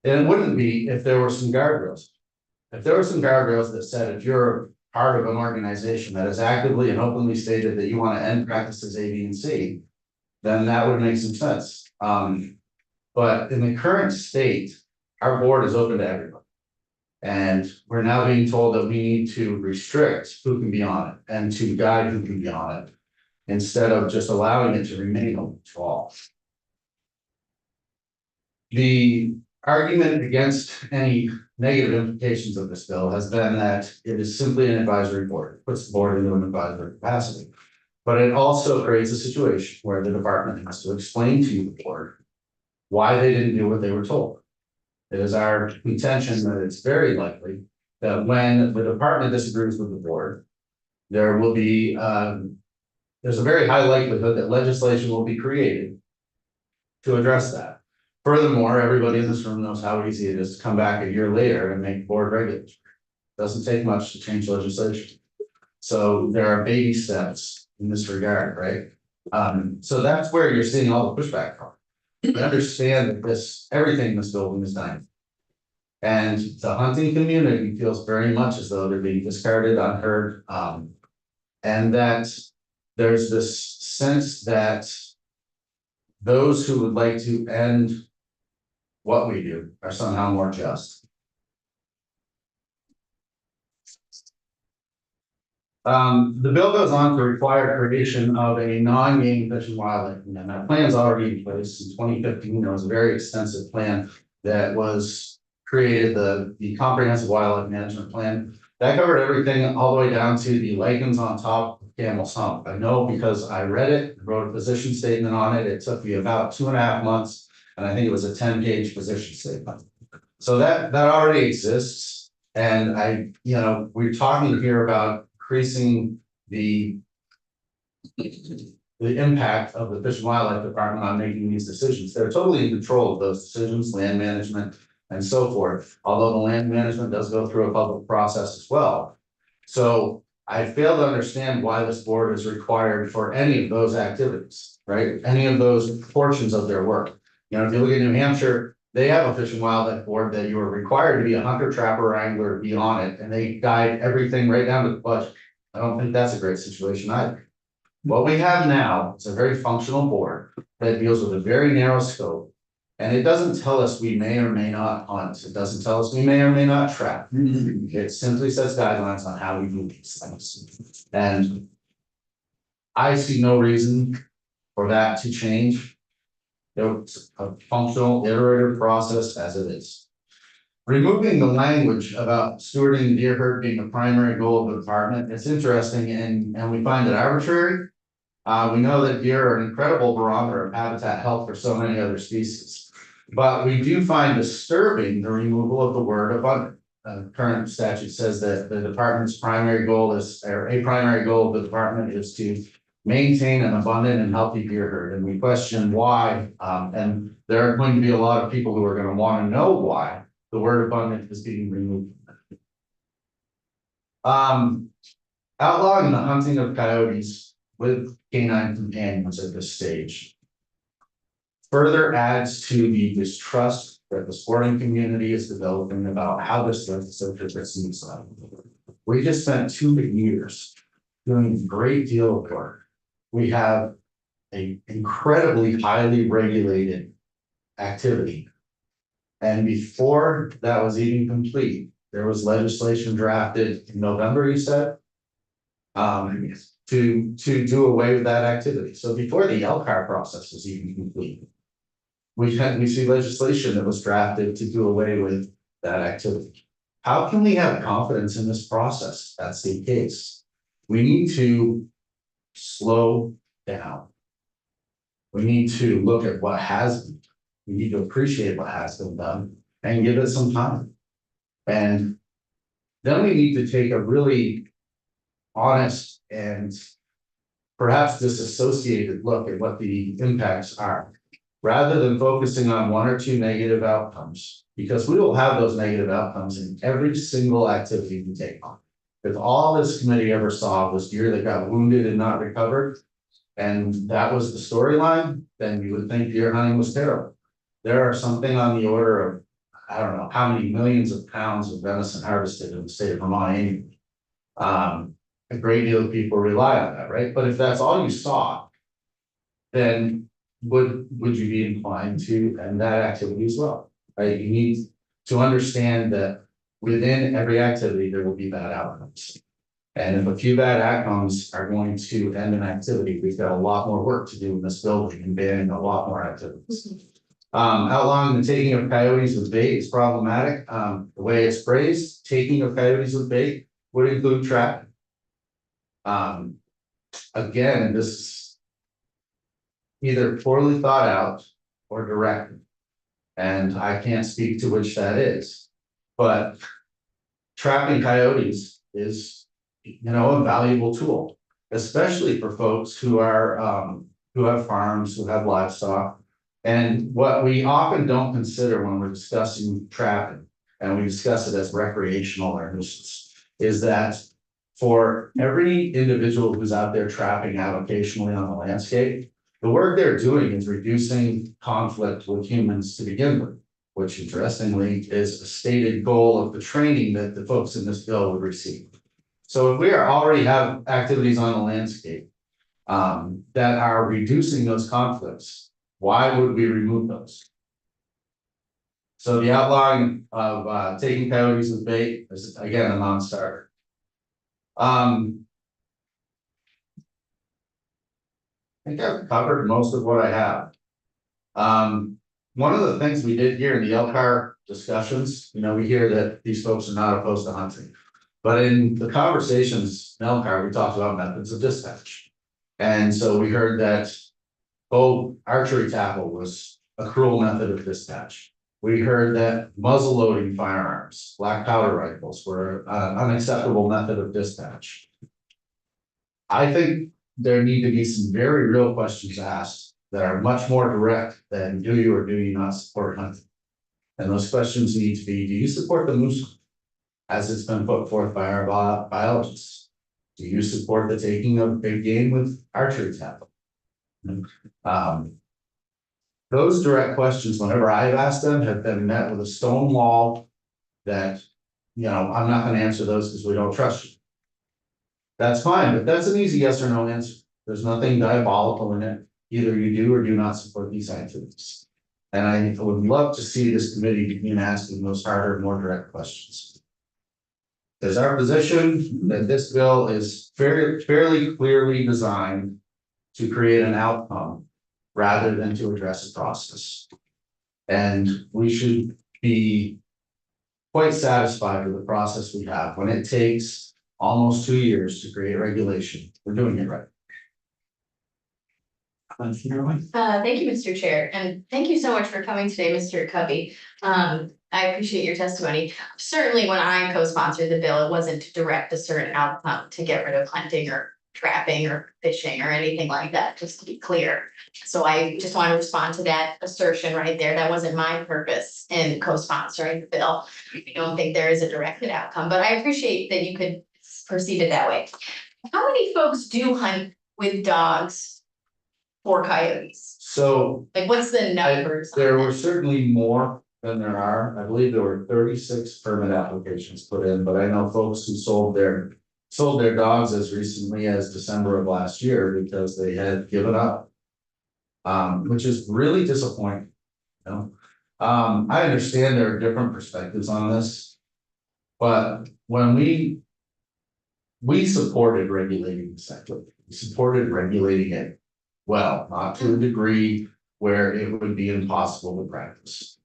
And it wouldn't be if there were some guardrails. If there were some guardrails that said, if you're part of an organization that has actively and openly stated that you want to end practices A, B, and C, then that would make some sense. But in the current state, our board is open to everybody. And we're now being told that we need to restrict who can be on it and to guide who can be on it, instead of just allowing it to remain open to all. The argument against any negative implications of this bill has been that it is simply an advisory board. It puts the board into an advisory capacity. But it also creates a situation where the department has to explain to the board why they didn't do what they were told. It is our contention that it's very likely that when the department disagrees with the board, there will be, there's a very high likelihood that legislation will be created to address that. Furthermore, everybody in this room knows how easy it is to come back a year later and make board regulation. Doesn't take much to change legislation. So there are baby steps in this regard, right? So that's where you're seeing all the pushback from. You understand that everything in this building is dying. And the hunting community feels very much as though they're being discarded, unheard, and that there's this sense that those who would like to end what we do are somehow more just. The bill goes on to require creation of a non-game fish and wildlife, and that plan's already in place. In 2015, there was a very extensive plan that was created, the comprehensive wildlife management plan. That covered everything all the way down to the lichens on top of Camel's Hump. I know because I read it, wrote a position statement on it. It took me about 2.5 months, and I think it was a 10-page position statement. So that already exists. And we're talking here about increasing the impact of the Fish and Wildlife Department on making these decisions. They're totally in control of those decisions, land management and so forth, although the land management does go through a public process as well. So I fail to understand why this board is required for any of those activities, right? Any of those portions of their work. If you look at New Hampshire, they have a Fish and Wildlife Board that you are required to be a hunter, trapper, or angler to be on it, and they guide everything right down to the budget. I don't think that's a great situation either. What we have now is a very functional board that deals with a very narrow scope, and it doesn't tell us we may or may not hunt. It doesn't tell us we may or may not trap. It simply sets guidelines on how we do these things. And I see no reason for that to change. It's a functional, iterative process as it is. Removing the language about stewarding the deer herd being the primary goal of the department, it's interesting and we find it arbitrary. We know that deer are an incredible barometer of habitat health for so many other species. But we do find disturbing the removal of the word abundant. Current statute says that the department's primary goal is, or a primary goal of the department is to maintain an abundant and healthy deer herd, and we question why. And there are going to be a lot of people who are going to want to know why the word abundant is being removed. Outlawing the hunting of coyotes with canine companions at this stage further adds to the distrust that the sporting community is developing about how this legislature perceives them. We just spent 2 years doing a great deal of work. We have an incredibly highly regulated activity. And before that was even complete, there was legislation drafted in November, you said? To do away with that activity. So before the LCAR process was even complete, we see legislation that was drafted to do away with that activity. How can we have confidence in this process? That's the case. We need to slow down. We need to look at what has been done. We need to appreciate what has been done and give it some time. And then we need to take a really honest and perhaps disassociated look at what the impacts are, rather than focusing on 1 or 2 negative outcomes, because we will have those negative outcomes in every single activity we take on. If all this committee ever saw was deer that got wounded and not recovered, and that was the storyline, then you would think deer hunting was terrible. There are something on the order of, I don't know how many millions of pounds of venison harvested in the state of Vermont annually. A great deal of people rely on that, right? But if that's all you saw, then would you be inclined to end that activity as well? Right? You need to understand that within every activity, there will be bad outcomes. And if a few bad outcomes are going to end an activity, we've got a lot more work to do in this building and banning a lot more activities. Outlawing the taking of coyotes with bait is problematic. The way it's phrased, taking of coyotes with bait would include trapping. Again, this is either poorly thought out or directed. And I can't speak to which that is, but trapping coyotes is, a valuable tool, especially for folks who are, who have farms, who have livestock. And what we often don't consider when we're discussing trapping, and we discuss it as recreational or nuisance, is that for every individual who's out there trapping avocationally on the landscape, the work they're doing is reducing conflict with humans to begin with, which interestingly is a stated goal of the training that the folks in this bill would receive. So if we already have activities on the landscape that are reducing those conflicts, why would we remove those? So the outlawing of taking coyotes with bait is again a non-starter. I think I've covered most of what I have. One of the things we did here in the LCAR discussions, you know, we hear that these folks are not opposed to hunting. But in the conversations in LCAR, we talked about methods of dispatch. And so we heard that bow archery tackle was a cruel method of dispatch. We heard that muzzle loading firearms, black powder rifles were an unacceptable method of dispatch. I think there need to be some very real questions asked that are much more direct than do you or do you not support hunting? And those questions need to be, do you support the moose as it's been put forth by our biologists? Do you support the taking of big game with archery tackle? Those direct questions, whenever I've asked them, have been met with a stone wall that, you know, I'm not gonna answer those because we don't trust you. That's fine, but that's an easy yes or no answer. There's nothing diabolical in it. Either you do or do not support these activities. And I would love to see this committee begin asking those harder, more direct questions. There's our position that this bill is fairly clearly designed to create an outcome rather than to address a process. And we should be quite satisfied with the process we have. When it takes almost 2 years to create regulation, we're doing it right. Thank you, Mr. Chair, and thank you so much for coming today, Mr. Cubby. I appreciate your testimony. Certainly, when I co-sponsored the bill, it wasn't to direct a certain outcome to get rid of hunting or trapping or fishing or anything like that, just to be clear. So I just want to respond to that assertion right there. That wasn't my purpose in co-sponsoring the bill. I don't think there is a directed outcome, but I appreciate that you could perceive it that way. How many folks do hunt with dogs for coyotes? So Like, what's the numbers? on there that? were certainly more than there are. I believe there were 36 permit applications put in, but I know folks who sold their dogs as recently as December of last year because they had given up. Which is really disappointing, you know. I understand there are different perspectives on this. But when we supported regulating the sector, we supported regulating it well, not to a degree where it would be impossible to practice.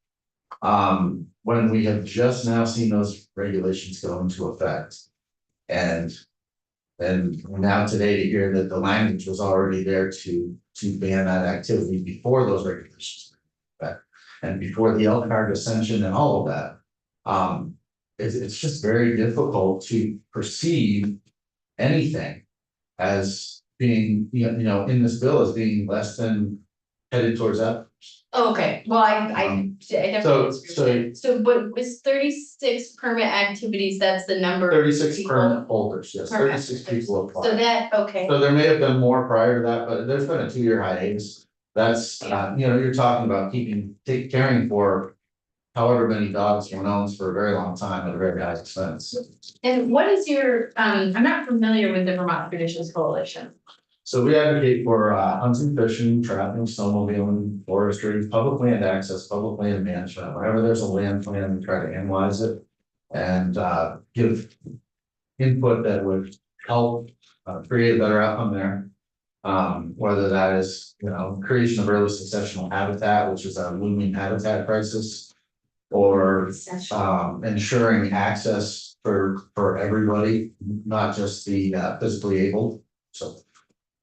When we have just now seen those regulations go into effect. And now today to hear that the language was already there to ban that activity before those regulations. And before the LCAR dissension and all of that. It's just very difficult to perceive anything as being, you know, in this bill as being less than headed towards that. Okay, well, I definitely disagree with that. So what was 36 permit activities, that's the number? of 36 people? permit holders, yes, Permit 36 holders. people So applied. that, okay, So there may have been more prior to that, but there's been a 2-year hiatus. That's, you know, you're talking about caring for however many dogs one owns for a very long time at a very high expense. and what is your, I'm not familiar with the Vermont Traditions Coalition. So we advocate for hunting, fishing, trapping, snowmobiling, forestry, public land access, public land management. Whenever there's a land plan, we try to analyze it and give input that would help create a better outcome there. Whether that is, you know, creation of early successional habitat, which is a looming habitat crisis, or ensuring access for everybody, not just the physically able. So.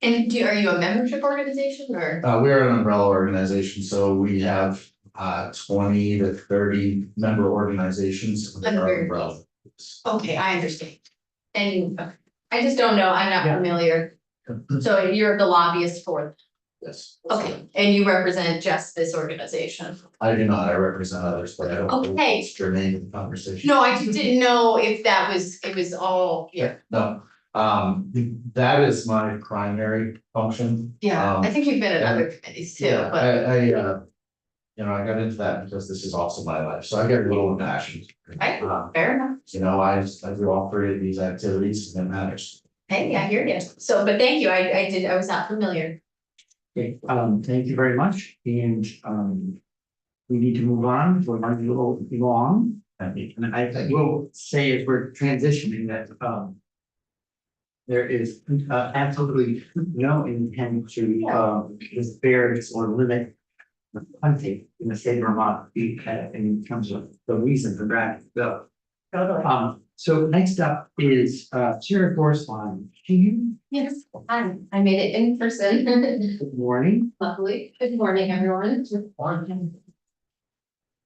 And are you a membership organization or? We are an umbrella organization, so we have 20 to 30 member organizations. Under our umbrella. Okay, I understand. And I just don't know, I'm not Yeah. familiar. So you're the lobbyist for, Yes. Okay, and you represent just this organization? I do not, I represent others, but I don't. know Okay. what's germane to the conversation. No, I just didn't know if that was, it was all, yeah. No, that is my primary function. Yeah, I Um, think you've been at other committees too, Yeah, but. I I got into that because this is also my life, so I get a little impassioned. Right, Um, fair enough. I do all three of these activities and it matters. Hey, I hear you. So, but thank you. I was not familiar. Okay, thank you very much, and, we need to move on, we're running a little long. And I will say as we're transitioning that, there is, absolutely no intent to, disparage or limit hunting in the state of Vermont, in terms of the reason for drafting the bill. Totally. So next up is, Sarah Gorsline. Yes, I made it in person, Good morning. luckily. Good morning, everyone.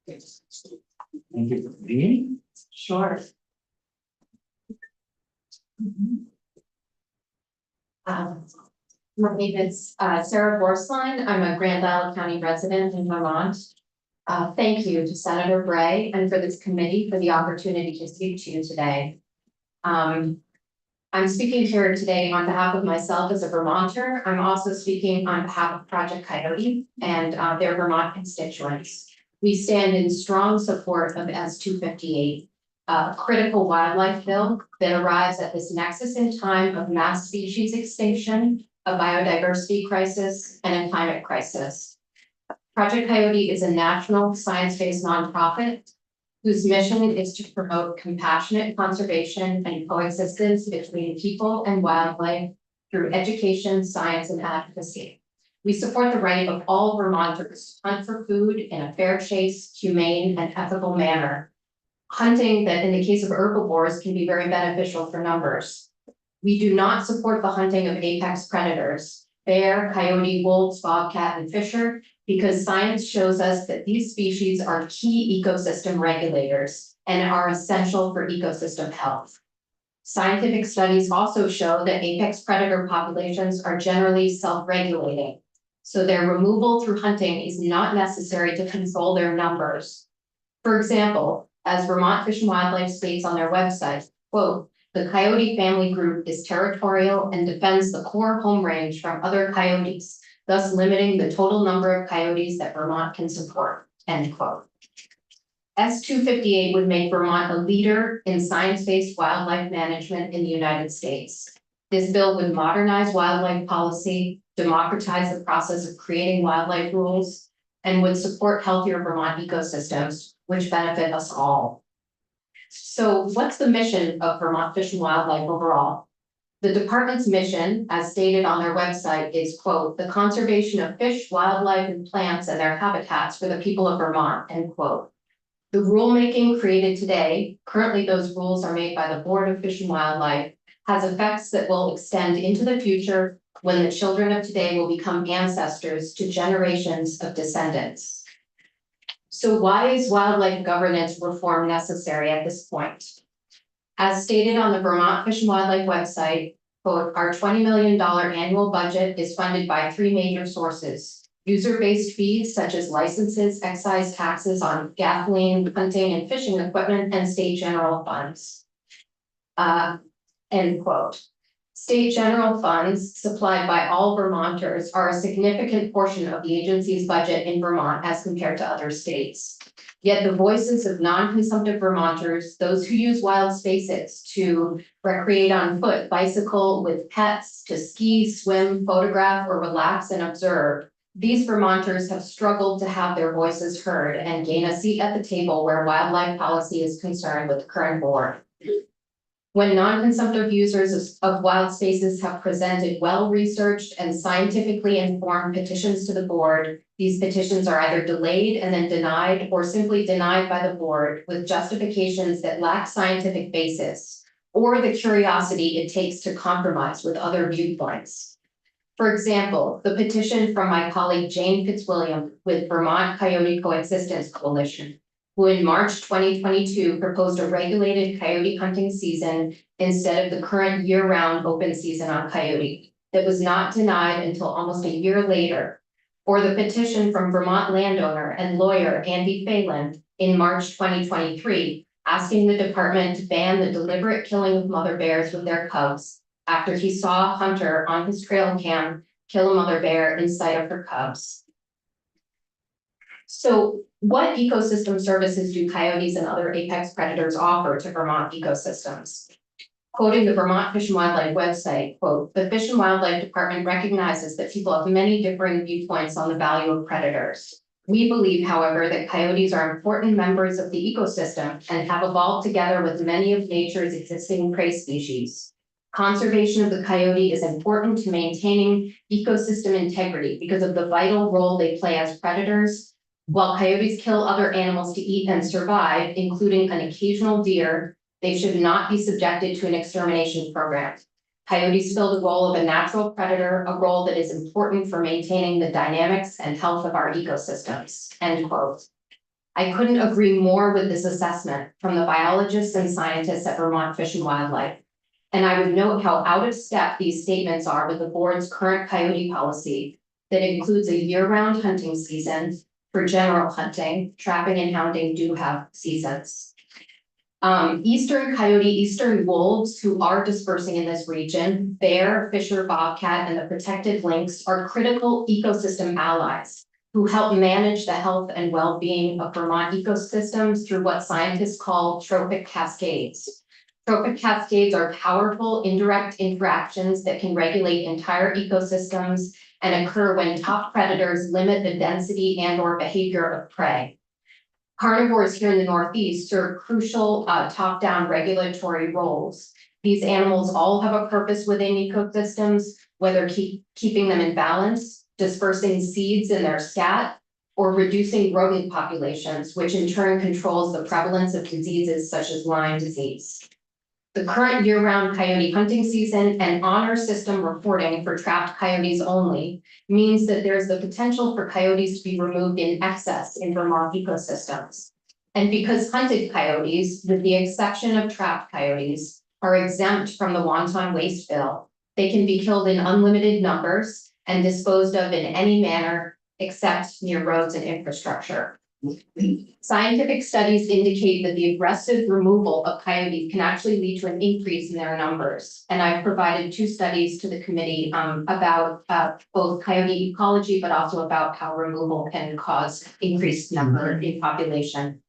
Thank you for being. Sure. My name is Sarah Borsline. I'm a Grand Island County resident in Vermont. Thank you to Senator Bray and for this committee for the opportunity to speak to you today. I'm speaking here today on behalf of myself as a Vermonter. I'm also speaking on behalf of Project Coyote and their Vermont constituents. We stand in strong support of S-258, a critical wildlife bill that arrives at this nexus in time of mass species extinction, a biodiversity crisis, and a climate crisis. Project Coyote is a national science-based nonprofit whose mission is to promote compassionate conservation and coexistence between people and wildlife through education, science, and advocacy. We support the right of all Vermonters to hunt for food in a fair chase, humane, and ethical manner. Hunting that in the case of herbivores can be very beneficial for numbers. We do not support the hunting of apex predators, bear, coyote, wolves, bobcat, and fisher, because science shows us that these species are key ecosystem regulators and are essential for ecosystem health. Scientific studies also show that apex predator populations are generally self-regulating, so their removal through hunting is not necessary to control their numbers. For example, as Vermont Fish and Wildlife states on their website, quote, "The coyote family group is territorial and defends the core home range from other coyotes, thus limiting the total number of coyotes that Vermont can support," end quote. S-258 would make Vermont a leader in science-based wildlife management in the United States. This bill would modernize wildlife policy, democratize the process of creating wildlife rules, and would support healthier Vermont ecosystems, which benefit us all. So what's the mission of Vermont Fish and Wildlife overall? The department's mission, as stated on their website, is, quote, "the conservation of fish, wildlife, and plants and their habitats for the people of Vermont," end quote. The rulemaking created today, currently those rules are made by the Board of Fish and Wildlife, has effects that will extend into the future when the children of today will become ancestors to generations of descendants. So why is wildlife governance reform necessary at this point? As stated on the Vermont Fish and Wildlife website, quote, "Our $20 million annual budget is funded by three major sources: user-based fees such as licenses, excise taxes on gasoline, hunting, and fishing equipment, and state general funds." End quote. State general funds supplied by all Vermonters are a significant portion of the agency's budget in Vermont as compared to other states. Yet the voices of non-consumptive Vermonters, those who use wild spaces to recreate on foot, bicycle with pets, to ski, swim, photograph, or relax and observe, these Vermonters have struggled to have their voices heard and gain a seat at the table where wildlife policy is concerned with the current board. When non-consumptive users of wild spaces have presented well-researched and scientifically informed petitions to the board, these petitions are either delayed and then denied or simply denied by the board with justifications that lack scientific basis or the curiosity it takes to compromise with other viewpoints. For example, the petition from my colleague Jane Fitzwilliam with Vermont Coyote Coexistence Coalition, who in March 2022 proposed a regulated coyote hunting season instead of the current year-round open season on coyote. that was not denied until almost a year later, or the petition from Vermont landowner and lawyer Andy Phelan in March 2023, asking the department to ban the deliberate killing of mother bears with their cubs after he saw a hunter on his trail cam kill a mother bear in sight of her cubs. So what ecosystem services do coyotes and other apex predators offer to Vermont ecosystems? Quoting the Vermont Fish and Wildlife website, quote, "The Fish and Wildlife Department recognizes that people have many differing viewpoints on the value of predators. We believe, however, that coyotes are important members of the ecosystem and have evolved together with many of nature's existing prey species. Conservation of the coyote is important to maintaining ecosystem integrity because of the vital role they play as predators. While coyotes kill other animals to eat and survive, including an occasional deer, they should not be subjected to an extermination program. Coyotes fill the role of a natural predator, a role that is important for maintaining the dynamics and health of our ecosystems," end quote. I couldn't agree more with this assessment from the biologists and scientists at Vermont Fish and Wildlife. And I would note how out of step these statements are with the board's current coyote policy that includes a year-round hunting season for general hunting. Trapping and hounding do have seasons. Eastern coyote, eastern wolves who are dispersing in this region, bear, fisher, bobcat, and the protected lynx are critical ecosystem allies who help manage the health and well-being of Vermont ecosystems through what scientists call trophic cascades. Trophic cascades are powerful indirect interactions that can regulate entire ecosystems and occur when top predators limit the density and/or behavior of prey. Carnivores here in the Northeast serve crucial top-down regulatory roles. These animals all have a purpose within ecosystems, whether keeping them in balance, dispersing seeds in their scat, or reducing rodent populations, which in turn controls the prevalence of diseases such as Lyme disease. The current year-round coyote hunting season and honor system reporting for trapped coyotes only means that there's the potential for coyotes to be removed in excess in Vermont ecosystems. And because hunted coyotes, with the exception of trapped coyotes, are exempt from the wanton waste bill, they can be killed in unlimited numbers and disposed of in any manner except near roads and infrastructure. Scientific studies indicate that the aggressive removal of coyotes can actually lead to an increase in their numbers. And I've provided 2 studies to the committee about both coyote ecology, but also about how removal can cause increased number in population.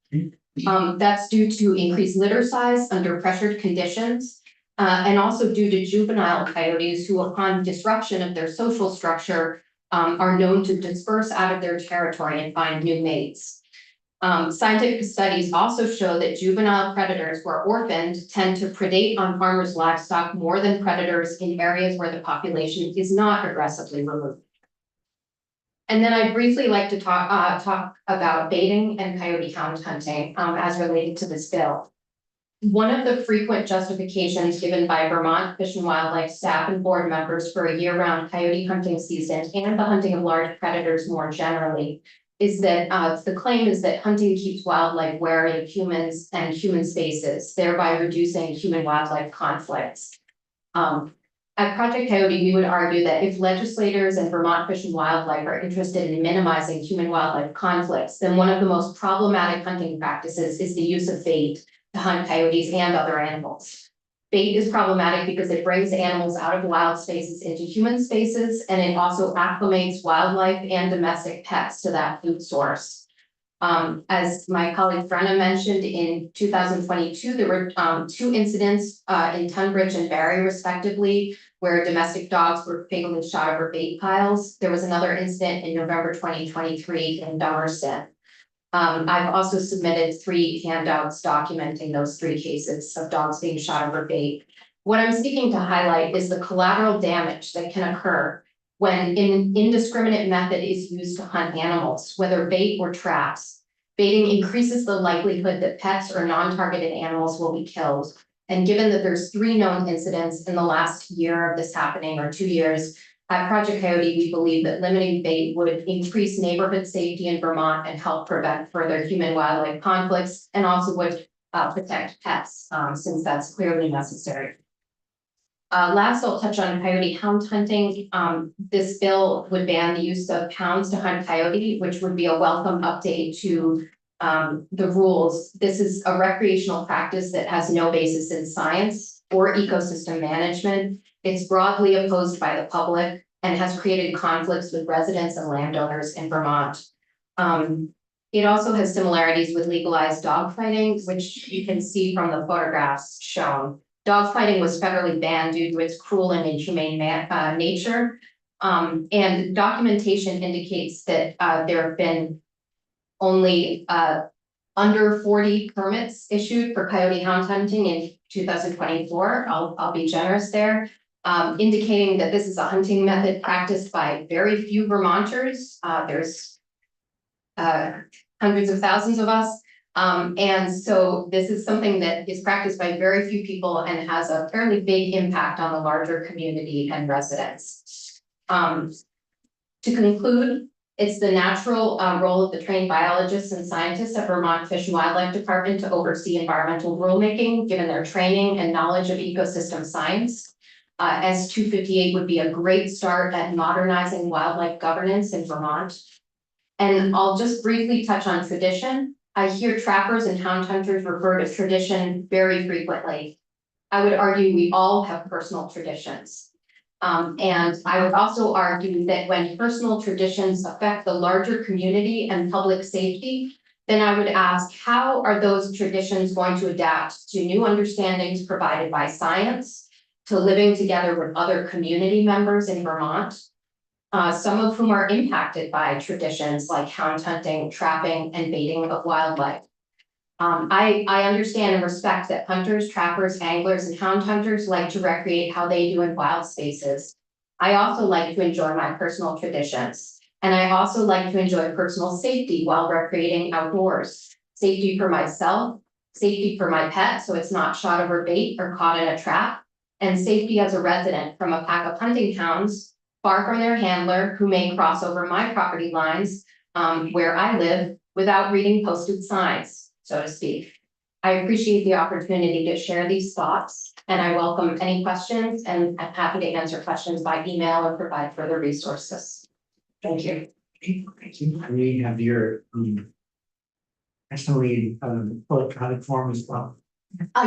That's due to increased litter size under pressured conditions, and also due to juvenile coyotes who, upon disruption of their social structure, are known to disperse out of their territory and find new mates. Scientific studies also show that juvenile predators who are orphaned tend to predate on farmers' livestock more than predators in areas where the population is not aggressively removed. And then I'd briefly like to talk about baiting and coyote hound hunting as related to this bill. One of the frequent justifications given by Vermont Fish and Wildlife staff and board members for a year-round coyote hunting season and the hunting of large predators more generally is that the claim is that hunting keeps wildlife wary of humans and human spaces, thereby reducing human-wildlife conflicts. At Project Coyote, we would argue that if legislators and Vermont Fish and Wildlife are interested in minimizing human-wildlife conflicts, then one of the most problematic hunting practices is the use of bait to hunt coyotes and other animals. Bait is problematic because it brings animals out of wild spaces into human spaces, and it also acclimates wildlife and domestic pets to that food source. As my colleague Brenna mentioned, in 2022, there were 2 incidents in Tunbridge and Barre, respectively, where domestic dogs were fatally shot over bait piles. There was another incident in November 2023 in Dummerston. I've also submitted 3 handouts documenting those 3 cases of dogs being shot over bait. What I'm seeking to highlight is the collateral damage that can occur when an indiscriminate method is used to hunt animals, whether bait or traps. Baiting increases the likelihood that pets or non-targeted animals will be killed. And given that there's 3 known incidents in the last year of this happening, or 2 years, at Project Coyote, we believe that limiting bait would increase neighborhood safety in Vermont and help prevent further human-wildlife conflicts, and also would protect pets, since that's clearly necessary. Last, I'll touch on coyote hound hunting. This bill would ban the use of hounds to hunt coyote, which would be a welcome update to the rules. This is a recreational practice that has no basis in science or ecosystem management. It's broadly opposed by the public and has created conflicts with residents and landowners in Vermont. It also has similarities with legalized dogfighting, which you can see from the photographs shown. Dogfighting was federally banned due to its cruel and inhumane nature. And documentation indicates that there have been only under 40 permits issued for coyote hound hunting in 2024. I'll be generous there, indicating that this is a hunting method practiced by very few Vermonters. There's hundreds of thousands of us. And so this is something that is practiced by very few people and has a fairly big impact on the larger community and residents. To conclude, it's the natural role of the trained biologists and scientists at Vermont Fish and Wildlife Department to oversee environmental rulemaking, given their training and knowledge of ecosystem science. S258 would be a great start at modernizing wildlife governance in Vermont. And I'll just briefly touch on tradition. I hear trappers and hound hunters refer to tradition very frequently. I would argue we all have personal traditions. And I would also argue that when personal traditions affect the larger community and public safety, then I would ask, how are those traditions going to adapt to new understandings provided by science, to living together with other community members in Vermont, some of whom are impacted by traditions like hound hunting, trapping, and baiting of wildlife. I understand and respect that hunters, trappers, anglers, and hound hunters like to recreate how they do in wild spaces. I also like to enjoy my personal traditions, and I also like to enjoy personal safety while recreating outdoors. Safety for myself, safety for my pet, so it's not shot over bait or caught in a trap, and safety as a resident from a pack of hunting hounds far from their handler who may cross over my property lines where I live without reading posted signs, so to speak. I appreciate the opportunity to share these thoughts, and I welcome any questions, and I'm happy to answer questions by email or provide further resources. Thank you. Thank you. And we have your testimony electronic form as well.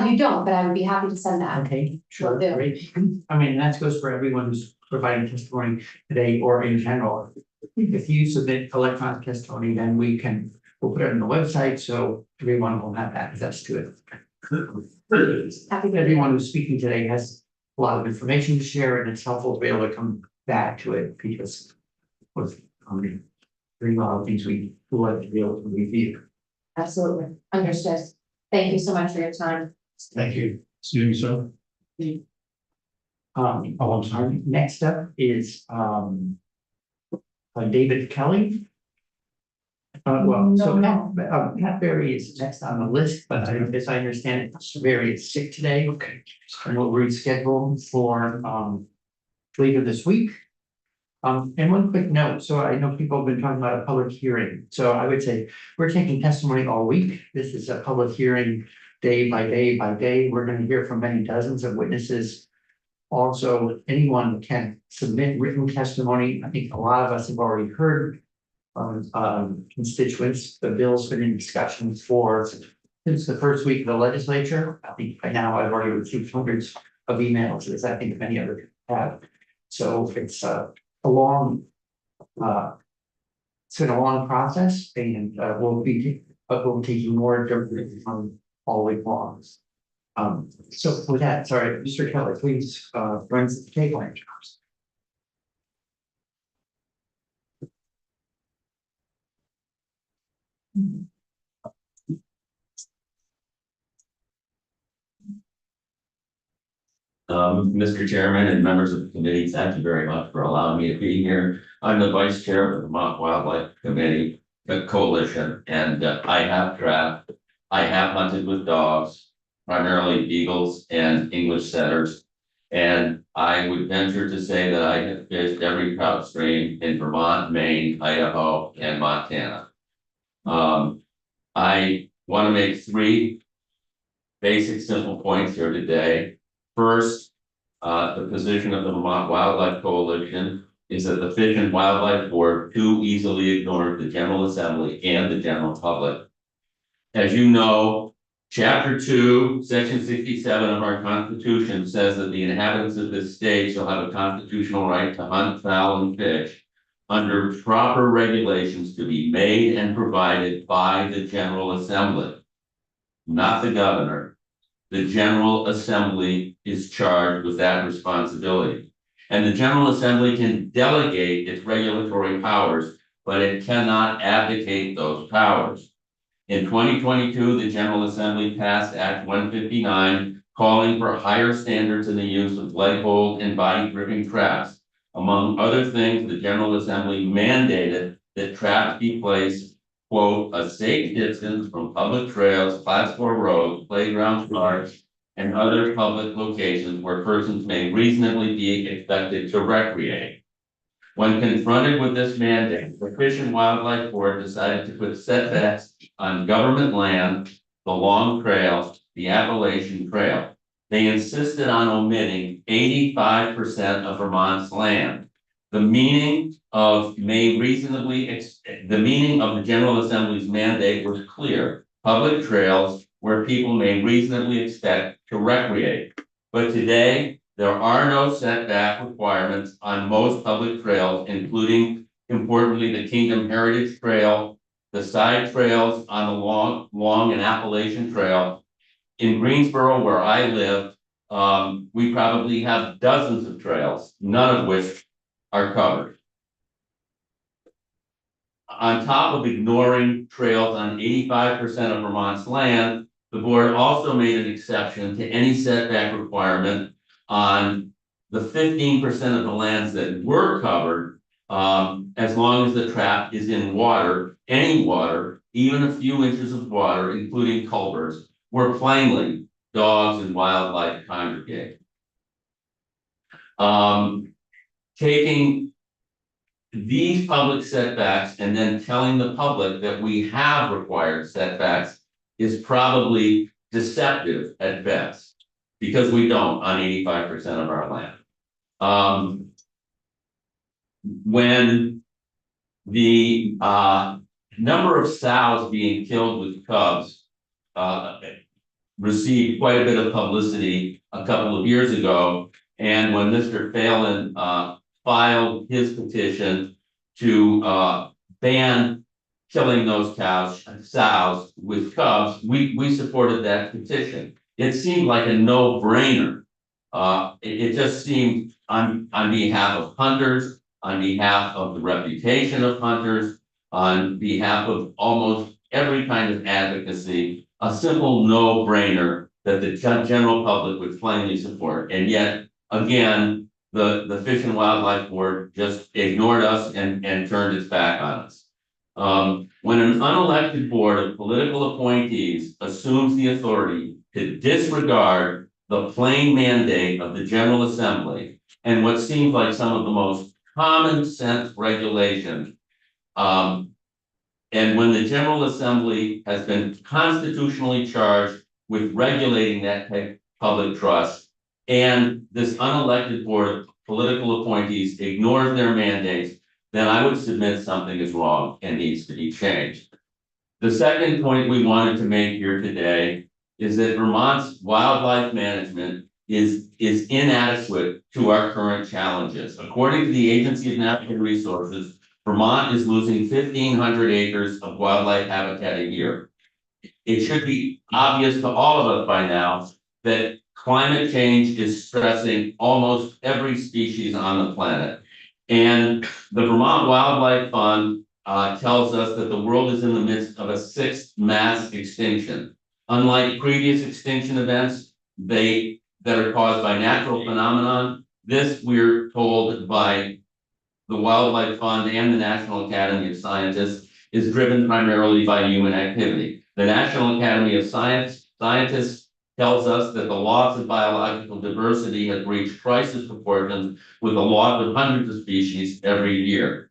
You don't, but I would be happy to send that. Okay, sure, Will do. great. I mean, that goes for everyone who's providing testimony today or in general. If you submit electronic testimony, then we'll put it on the website, so everyone will have access to it. Happy to. Everyone who's speaking today has a lot of information to share, and it's helpful to be able to come back to it because with very lot of things we like to be able to review. Absolutely, understood. Thank you so much for your time. Thank you. Excuse me, sir. I'm sorry. Next up is David Kelly. Pat Berry is next on the list, but as I understand it, Berry is sick today. Okay. And we'll reschedule for later this week. And one quick note, so I know people have been talking about a public hearing, so I would say we're taking testimony all week. This is a public hearing day by day by day. We're going to hear from many dozens of witnesses. Also, anyone can submit written testimony. I think a lot of us have already heard from constituents. The bill's been in discussion since the first week of the legislature. I think by now I've already received hundreds of emails, as I think many others have. So it's it's been a long process, and we'll be taking more all week long. So with that, sorry, Mr. Kelly, please run the tagline. Mr. Chairman and members of the committee, thank you very much for allowing me to be here. I'm the vice chair of the Vermont Wildlife Committee, the coalition, and I have trapped. I have hunted with dogs, primarily beagles and English setters. And I would venture to say that I have fished every trout stream in Vermont, Maine, Idaho, and Montana. I want to make three basic simple points here today. First, The position of the Vermont Wildlife Coalition is that the Fish and Wildlife Board too easily ignored the General Assembly and the general public. As you know, Chapter 2, Section 67 of our Constitution says that the inhabitants of this state shall have a constitutional right to hunt, fowl, and fish under proper regulations to be made and provided by the General Assembly, not the governor. The General Assembly is charged with that responsibility. And the General Assembly can delegate its regulatory powers, but it cannot abdicate those powers. In 2022, the General Assembly passed Act 159, calling for higher standards in the use of leg hold and body gripping traps. Among other things, the General Assembly mandated that traps be placed, quote, a safe distance from public trails, class 4 roads, playgrounds, parks, and other public locations where persons may reasonably be expected to recreate. When confronted with this mandate, the Fish and Wildlife Board decided to put setbacks on government land, the Long Trail, the Appalachian Trail. They insisted on omitting 85% of Vermont's land. The meaning of the meaning of the General Assembly's mandate was clear. Public trails where people may reasonably expect to recreate. But today, there are no setback requirements on most public trails, including, importantly, the Kingdom Heritage Trail, the side trails on the Long and Appalachian Trail. In Greensboro, where I live, we probably have dozens of trails, none of which are covered. On top of ignoring trails on 85% of Vermont's land, the board also made an exception to any setback requirement on the 15% of the lands that were covered, as long as the trap is in water, any water, even a few inches of water, including culverts, where plainly dogs and wildlife congregate. Taking these public setbacks and then telling the public that we have required setbacks is probably deceptive at best, because we don't on 85% of our land. When the number of sows being killed with cubs received quite a bit of publicity a couple of years ago, and when Mr. Phelan filed his petition to ban killing those sows with cubs, we supported that petition. It seemed like a no-brainer. It just seemed on behalf of hunters, on behalf of the reputation of hunters, on behalf of almost every kind of advocacy, a simple no-brainer that the general public would plainly support. And yet, again, the Fish and Wildlife Board just ignored us and turned its back on us. When an unelected board of political appointees assumes the authority to disregard the plain mandate of the General Assembly and what seems like some of the most common sense regulations, and when the General Assembly has been constitutionally charged with regulating that public trust, and this unelected board of political appointees ignores their mandates, then I would submit something is wrong and needs to be changed. The second point we wanted to make here today is that Vermont's wildlife management is inadequate to our current challenges. According to the Agency of Natural Resources, Vermont is losing 1,500 acres of wildlife habitat a year. It should be obvious to all of us by now that climate change is stressing almost every species on the planet. And the Vermont Wildlife Fund tells us that the world is in the midst of a 6th mass extinction. Unlike previous extinction events, that are caused by natural phenomenon, this, we're told by the Wildlife Fund and the National Academy of Scientists, is driven primarily by human activity. The National Academy of Scientists tells us that the loss of biological diversity has reached crisis proportions with the loss of hundreds of species every year.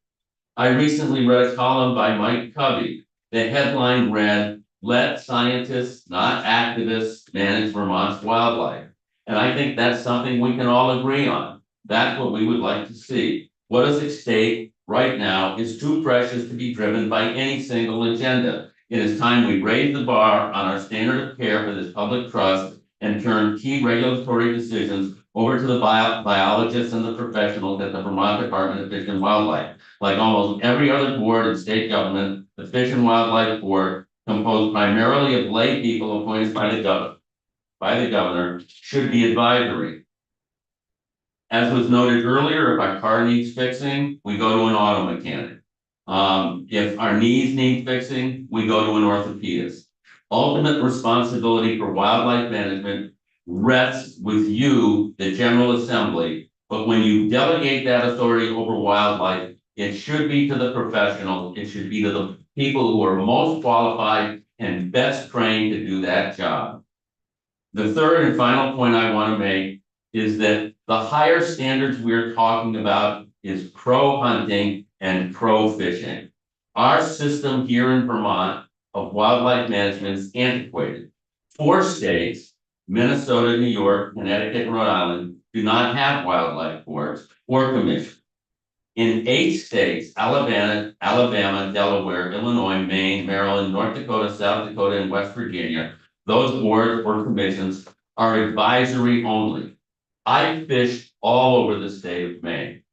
I recently read a column by Mike Covey. The headline read, "Let scientists, not activists, manage Vermont's wildlife." And I think that's something we can all agree on. That's what we would like to see. What is at stake right now is too precious to be driven by any single agenda. It is time we raise the bar on our standard of care for this public trust and turn key regulatory decisions over to the biologists and the professionals at the Vermont Department of Fish and Wildlife. Like almost every other board in state government, the Fish and Wildlife Board, composed primarily of lay people appointed by the governor, should be advisory. As was noted earlier, if our car needs fixing, we go to an auto mechanic. If our knees need fixing, we go to an orthopedist. Ultimate responsibility for wildlife management rests with you, the General Assembly, but when you delegate that authority over wildlife, it should be to the professionals, it should be to the people who are most qualified and best trained to do that job. The third and final point I want to make is that the higher standards we're talking about is pro hunting and pro fishing. Our system here in Vermont of wildlife management is antiquated. 4 states, Minnesota, New York, Connecticut, and Rhode Island, do not have wildlife boards or commissions. In 8 states, Alabama, Delaware, Illinois, Maine, Maryland, North Dakota, South Dakota, and West Virginia, those boards or commissions are advisory only. I fished all over the state of Maine,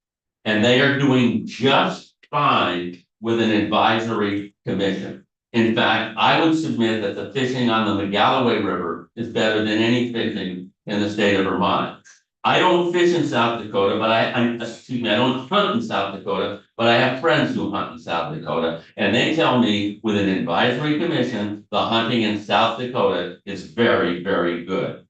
and they are doing just fine with an advisory commission. In fact, I would submit that the fishing on the McGalloway River is better than any fishing in the state of Vermont. I don't fish in South Dakota, but I don't hunt in South Dakota, but I have friends who hunt in South Dakota, and they tell me with an advisory commission, the hunting in South Dakota is very, very good.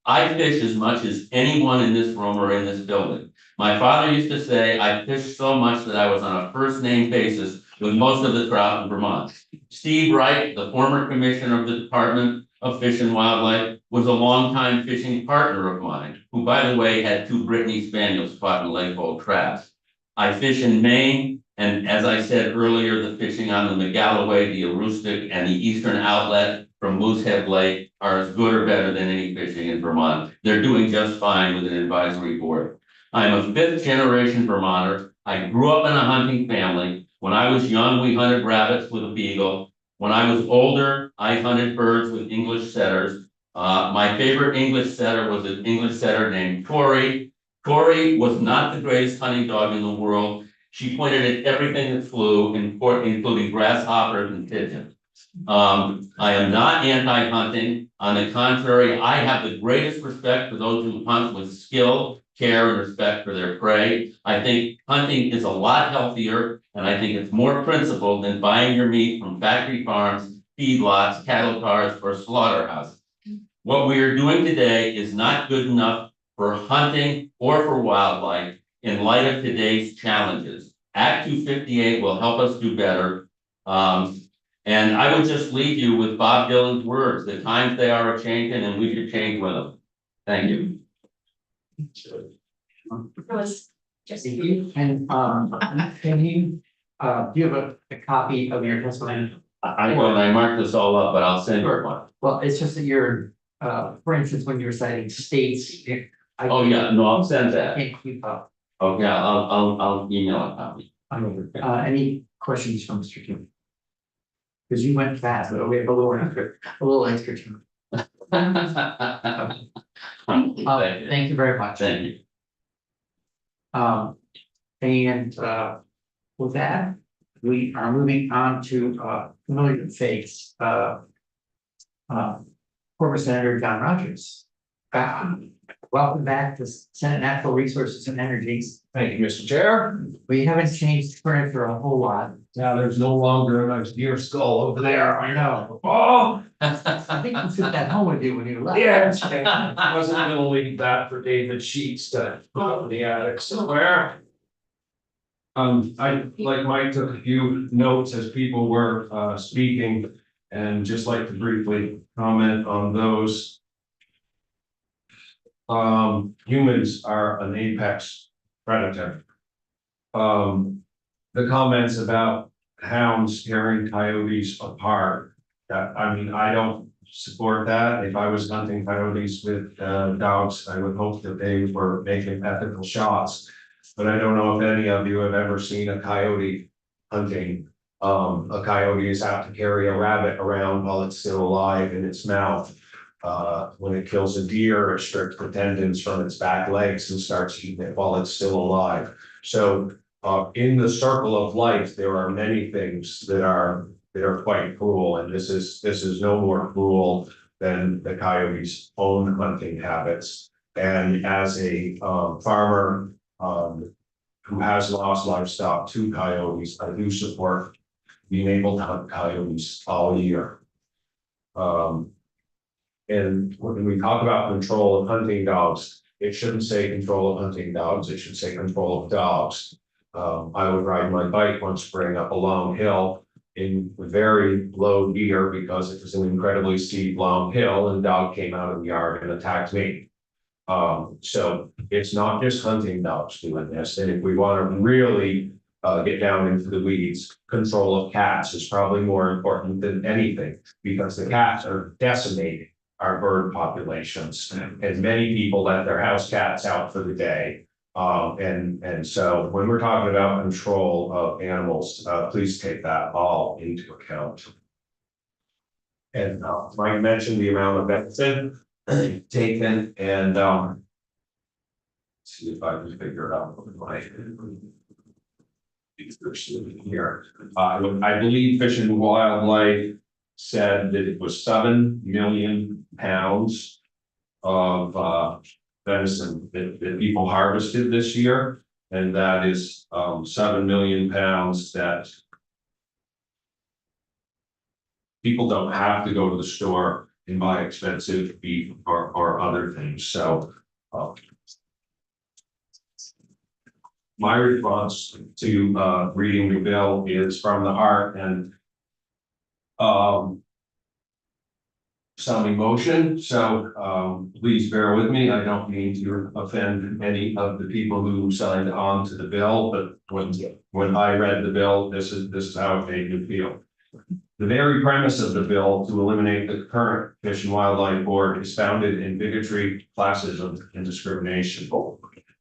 I fish as much as anyone in this room or in this building. My father used to say I fished so much that I was on a first name basis with most of the trout in Vermont. Steve Wright, the former commissioner of the Department of Fish and Wildlife, was a longtime fishing partner of mine, who, by the way, had 2 Brittany Spaniels caught in Lake Bowl traps. I fish in Maine, and as I said earlier, the fishing on the McGalloway, the Aroostook, and the eastern outlet from Moosehead Lake are as good or better than any fishing in Vermont. They're doing just fine with an advisory board. I'm a 5th generation Vermonter. I grew up in a hunting family. When I was young, we hunted rabbits with a beagle. When I was older, I hunted birds with English setters. My favorite English setter was an English setter named Tori. Tori was not the greatest hunting dog in the world. She pointed at everything that flew, including grasshoppers and pigeons. I am not anti-hunting. On the contrary, I have the greatest respect for those who hunt with skill, care, and respect for their prey. I think hunting is a lot healthier, and I think it's more principled than buying your meat from factory farms, feedlots, cattle cars, or slaughterhouses. What we are doing today is not good enough for hunting or for wildlife in light of today's challenges. Act 258 will help us do better. And I would just leave you with Bob Dylan's words: the times they are a-changing and we should change with them. Thank you. Just Thank you. And can you, do you have a copy of your testimony? I marked this all up, but I'll send you one. Well, it's just that you're, for instance, when you're citing states. Oh, yeah, no, I'll send that. Can't keep up. Okay, I'll email a copy. Any questions from Mr. Kim? Because you went fast, but we have a little extra time. Thank you very much. Thank you. And with that, we are moving on to familiar face, former Senator John Rogers. Welcome back to Senate Natural Resources and Energy. Thank you, Mr. Chair. We haven't changed furniture a whole lot. Now there's no longer a nice deer skull over there. I know. Oh, I think you took that home with you when you left. yeah. I wasn't gonna leave that for David Sheets to put up in the attic somewhere. I, like Mike, took a few notes as people were speaking, and just like to briefly comment on those. Humans are an apex predator. The comments about hounds tearing coyotes apart, that, I mean, I don't support that. If I was hunting coyotes with dogs, I would hope that they were making ethical shots. But I don't know if any of you have ever seen a coyote hunting. A coyote is apt to carry a rabbit around while it's still alive in its mouth. When it kills a deer, it strips the tendons from its back legs and starts eating it while it's still alive. So in the circle of life, there are many things that are quite cruel, and this is no more cruel than the coyote's own hunting habits. And as a farmer who has lost livestock to coyotes, I do support being able to hunt coyotes all year. And when we talk about control of hunting dogs, it shouldn't say control of hunting dogs, it should say control of dogs. I would ride my bike one spring up a long hill in very low gear because it was an incredibly steep, long hill, and a dog came out of the yard and attacked me. So it's not just hunting dogs doing this, and if we want to really get down into the weeds, control of cats is probably more important than anything, because the cats are decimating our bird populations, and many people let their house cats out for the day. And so when we're talking about control of animals, please take that all into account. And Mike mentioned the amount of medicine taken, and see if I can figure it out with my here. I believe Fish and Wildlife said that it was 7 million pounds of venison that people harvested this year, and that is 7 million pounds that people don't have to go to the store and buy expensive beef or other things. So my response to reading the bill is from the heart and some emotion. So please bear with me. I don't mean to offend any of the people who signed on to the bill, but when I read the bill, this is how it made me feel. The very premise of the bill to eliminate the current Fish and Wildlife Board is founded in bigotry, classism, and discrimination.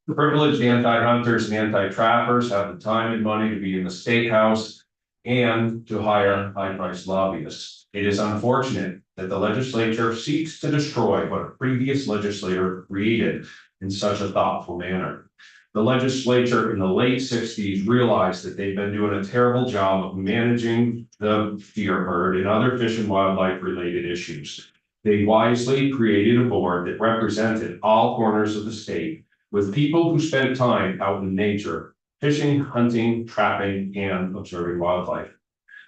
Privileged anti-hunters and anti-trappers have the time and money to be in the state house and to hire high-priced lobbyists. It is unfortunate that the legislature seeks to destroy what a previous legislator created in such a thoughtful manner. The legislature in the late 60s realized that they've been doing a terrible job of managing the deer herd and other fish and wildlife related issues. They wisely created a board that represented all corners of the state, with people who spent time out in nature, fishing, hunting, trapping, and observing wildlife.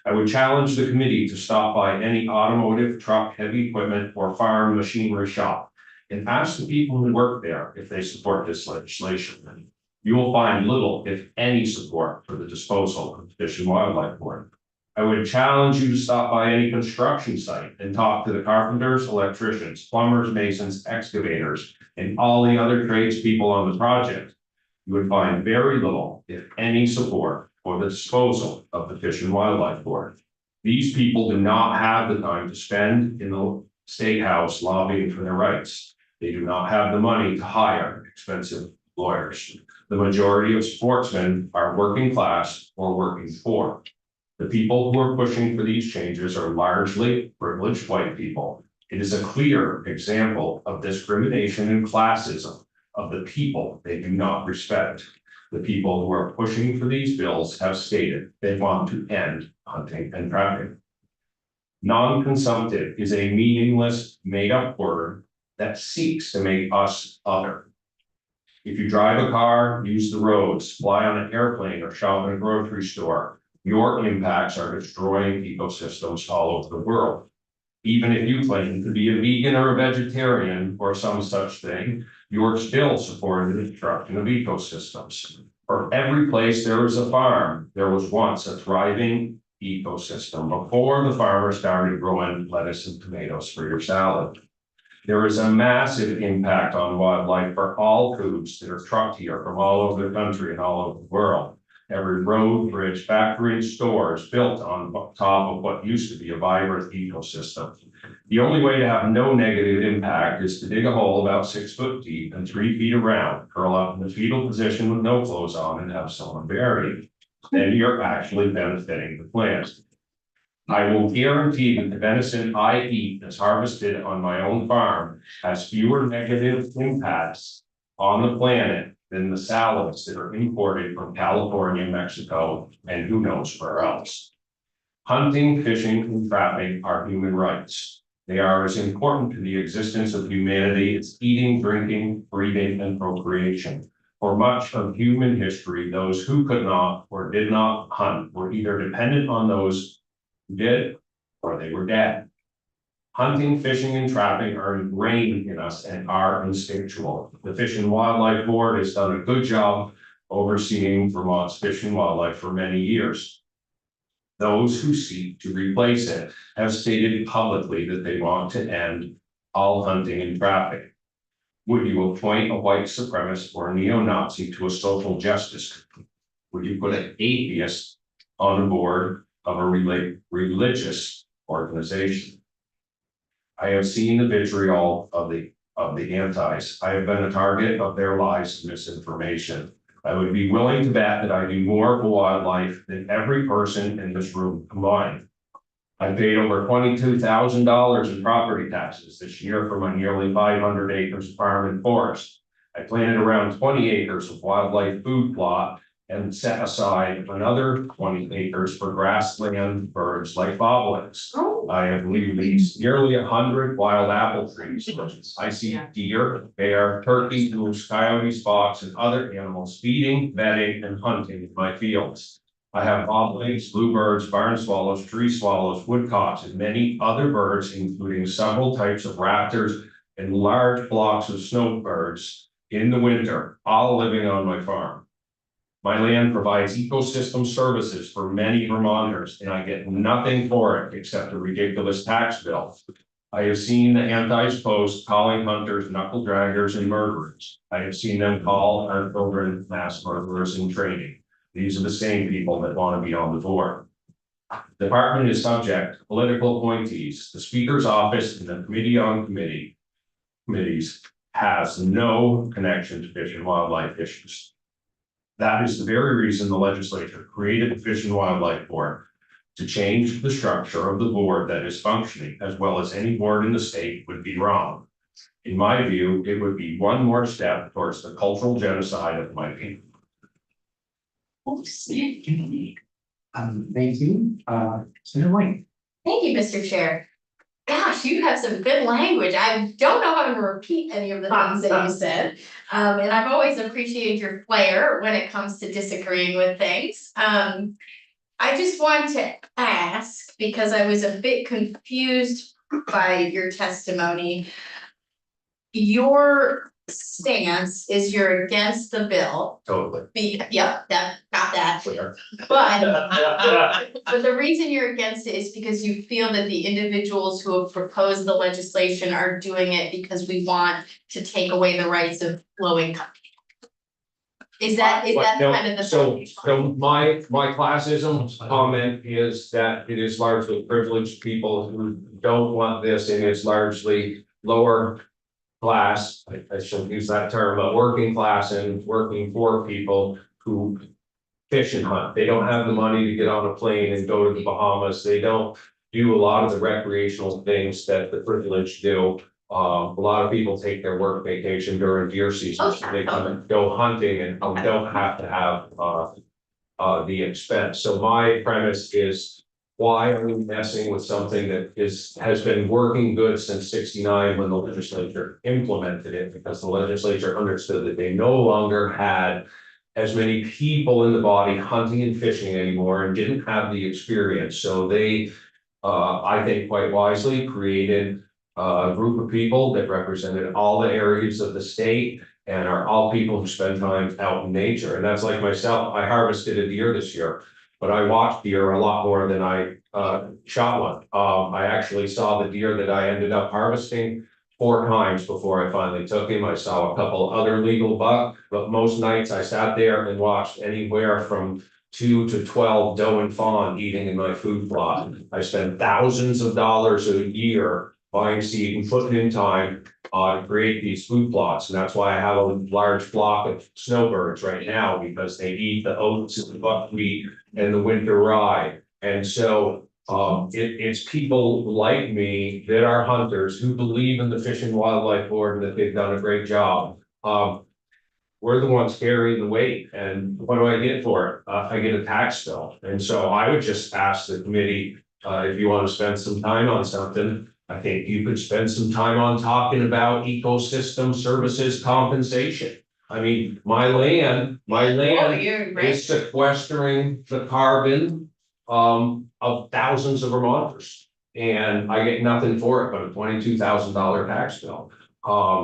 I would challenge the committee to stop by any automotive, truck, heavy equipment, or farm machinery shop and ask the people who work there if they support this legislation. You will find little, if any, support for the disposal of the Fish and Wildlife Board. I would challenge you to stop by any construction site and talk to the carpenters, electricians, plumbers, masons, excavators, and all the other tradespeople on the project. You would find very little, if any, support for the disposal of the Fish and Wildlife Board. These people do not have the time to spend in the state house lobbying for their rights. They do not have the money to hire expensive lawyers. The majority of sportsmen are working class or working poor. The people who are pushing for these changes are largely privileged white people. It is a clear example of discrimination and classism of the people they do not respect. The people who are pushing for these bills have stated they want to end hunting and trapping. Non-consumptive is a meaningless, made-up word that seeks to make us other. If you drive a car, use the roads, fly on an airplane, or shop in a grocery store, your impacts are destroying ecosystems all over the world. Even if you claim to be a vegan or a vegetarian or some such thing, you're still supporting the destruction of ecosystems. For every place there is a farm, there was once a thriving ecosystem before the farmer started growing lettuce and tomatoes for your salad. There is a massive impact on wildlife for all foods that are trucked here from all over the country and all over the world. Every road, bridge, factory, and store is built on top of what used to be a vibrant ecosystem. The only way to have no negative impact is to dig a hole about 6 foot deep and 3 feet around, curl up in the fetal position with no clothes on and have someone bury. Then you're actually benefiting the plant. I will guarantee that the venison I eat that's harvested on my own farm has fewer negative impacts on the planet than the salads that are imported from California, Mexico, and who knows where else. Hunting, fishing, and trapping are human rights. They are as important to the existence of humanity as eating, drinking, breathing, and procreation. For much of human history, those who could not or did not hunt were either dependent on those who did, or they were dead. Hunting, fishing, and trapping are ingrained in us and are instinctual. The Fish and Wildlife Board has done a good job overseeing Vermont's fish and wildlife for many years. Those who seek to replace it have stated publicly that they want to end all hunting and trapping. Would you appoint a white supremacist or a neo-Nazi to a social justice committee? Would you put an atheist on the board of a religious organization? I have seen the vitriol of the antis. I have been a target of their lies and misinformation. I would be willing to bet that I do more for wildlife than every person in this room combined. I paid over $22,000 in property taxes this year for my nearly 500 acres of farm and forest. I planted around 20 acres of wildlife food plot and set aside another 20 acres for grassland birds like bobolinks. I have released nearly 100 wild apple trees. I see deer, bear, turkey, moose, coyotes, fox, and other animals feeding, bedding, and hunting in my fields. I have bobolinks, bluebirds, barn swallows, tree swallows, woodcocks, and many other birds, including several types of raptors and large flocks of snowbirds in the winter, all living on my farm. My land provides ecosystem services for many Vermonters, and I get nothing for it except a ridiculous tax bill. I have seen the antis post calling hunters knuckle draggers and murderers. I have seen them call our children mass murderers in training. These are the same people that want to be on the board. The department is subject to political appointees. The Speaker's office and the Committee on Committees has no connection to fish and wildlife issues. That is the very reason the legislature created the Fish and Wildlife Board, to change the structure of the board that is functioning, as well as any board in the state would be wrong. In my view, it would be one more step towards the cultural genocide of my people. Thank you, Senator White. Thank you, Mr. Chair. Gosh, you have some good language. I don't know how to repeat any of the things that you said. And I've always appreciated your flair when it comes to disagreeing with things. I just want to ask, because I was a bit confused by your testimony. Your stance is you're against the bill. Totally. Yep, got that. Clear. But the reason you're against it is because you feel that the individuals who have proposed the legislation are doing it because we want to take away the rights of low income. Is that No, kind of the? so my classism comment is that it is largely privileged people who don't want this, and it's largely lower class, I shouldn't use that term, but working class and working poor people who fish and hunt. They don't have the money to get on a plane and go to the Bahamas. They don't do a lot of the recreational things that the privileged do. A lot of people take their work vacation during deer season, so they can go hunting and don't have to have the expense. So my premise is, why are we messing with something that has been working good since '69 when the legislature implemented it? Because the legislature understood that they no longer had as many people in the body hunting and fishing anymore and didn't have the experience. So they, I think quite wisely, created a group of people that represented all the areas of the state and are all people who spend time out in nature. And that's like myself. I harvested a deer this year, but I watched deer a lot more than I shot one. I actually saw the deer that I ended up harvesting 4 times before I finally took him. I saw a couple other legal buck, but most nights I sat there and watched anywhere from 2 to 12 doe and fawn eating in my food plot. I spend thousands of dollars a year buying seed and putting in time to create these food plots. And that's why I have a large flock of snowbirds right now, because they eat the oats and the buckwheat and the winter rye. And so it's people like me that are hunters who believe in the Fish and Wildlife Board and that they've done a great job. We're the ones carrying the weight, and what do I get for it? I get a tax bill. And so I would just ask the committee, if you want to spend some time on something, I think you could spend some time on talking about ecosystem services compensation. I mean, my land you're right. is sequestering the carbon of thousands of Vermonters. And I get nothing for it but a $22,000 tax bill.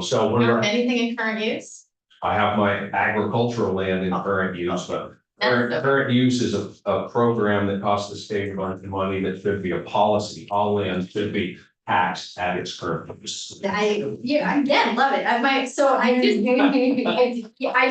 So when Anything in current use? I have my agricultural land in current use, but That's current use is a program that costs the state a bunch of money that should be a policy. All land should be taxed at its current use. Again, love it. I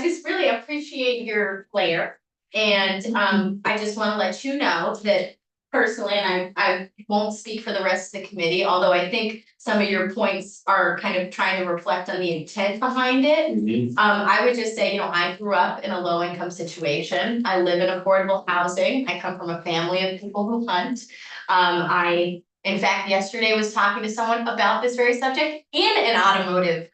just really appreciate your flair. And I just want to let you know that personally, and I won't speak for the rest of the committee, although I think some of your points are kind of trying to reflect on the intent behind it. I would just say, I grew up in a low income situation. I live in affordable housing. I come from a family of people who hunt. In fact, yesterday was talking to someone about this very subject in an automotive,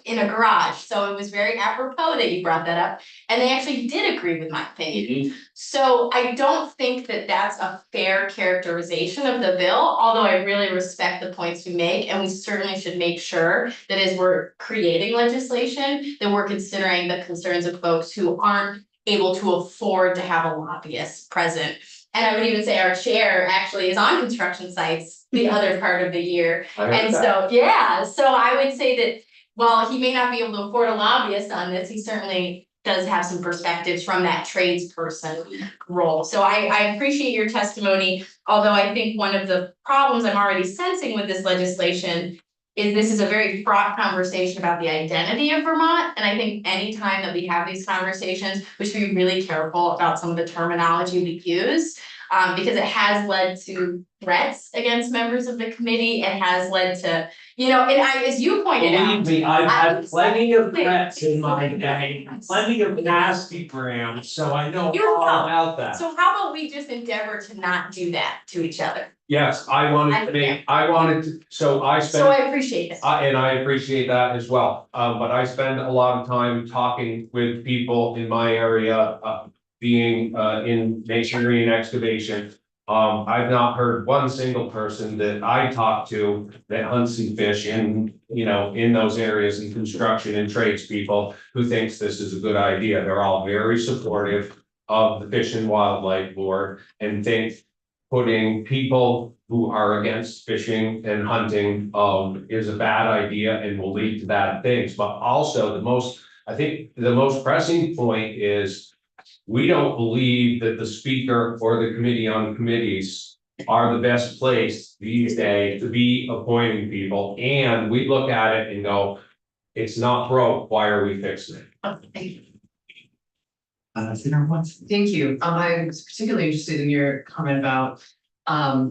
in a garage. So it was very apropos that you brought that up. And they actually did agree with my opinion. So I don't think that that's a fair characterization of the bill, although I really respect the points we make. And we certainly should make sure that as we're creating legislation, that we're considering the concerns of folks who aren't able to afford to have a lobbyist present. And I would even say our chair actually is on construction sites the other part of the year. And so, so I would say that while he may not be able to afford a lobbyist on this, he certainly does have some perspectives from that tradesperson role. So I appreciate your testimony, although I think one of the problems I'm already sensing with this legislation is this is a very fraught conversation about the identity of Vermont. And I think anytime that we have these conversations, we should be really careful about some of the terminology we use. Because it has led to threats against members of the committee. It has led to, as you pointed out. Believe me, I've had plenty of threats in my day, plenty of nasty grams, so I know all about that. So how about we just endeavor to not do that to each other? Yes, so I spend. So I appreciate it. And I appreciate that as well, but I spend a lot of time talking with people in my area, being in masonry and excavation. I've not heard one single person that I talk to that hunts and fish in those areas in construction and tradespeople who thinks this is a good idea. They're all very supportive of the Fish and Wildlife Board and think putting people who are against fishing and hunting is a bad idea and will lead to bad things. But also I think the most pressing point is we don't believe that the speaker or the committee on committees are the best place these days to be appointing people. And we look at it and go, it's not broke, why are we fixing it? Thank you. Thank you. I was particularly interested in your comment about,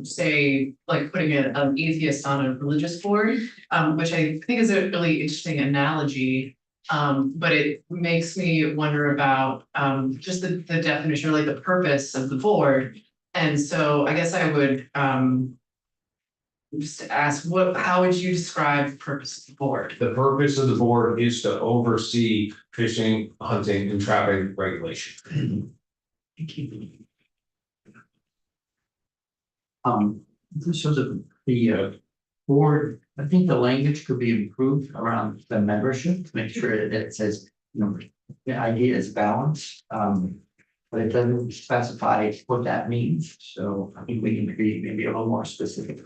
say, like putting an atheist on a religious board, which I think is a really interesting analogy. But it makes me wonder about just the definition or like the purpose of the board. And so I guess I would just ask, how would you describe the purpose of the board? The purpose of the board is to oversee fishing, hunting, and trapping regulation. Thank you. So the board, I think the language could be improved around the membership to make sure that it says, the idea is balance. But it doesn't specify what that means. So I think we can be maybe a little more specific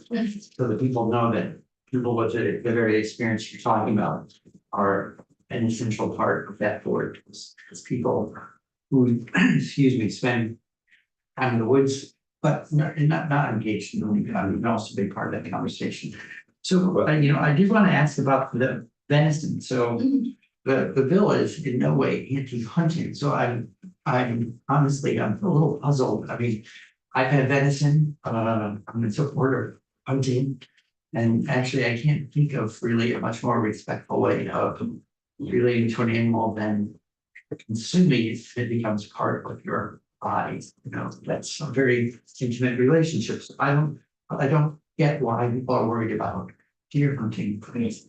so that people know that people with the very experience you're talking about are an essential part of that board. Because people who, spend time in the woods, but not engaged in the can also be part of that conversation. So, I did want to ask about the venison. So the bill is in no way anti-hunting. So I'm honestly, I'm a little puzzled. I mean, I've had venison, I'm in support of hunting. And actually, I can't think of really a much more respectful way of relating to an animal than consuming it, it becomes part of your body, you know, that's a very intimate relationship. So I don't get why people are worried about deer hunting.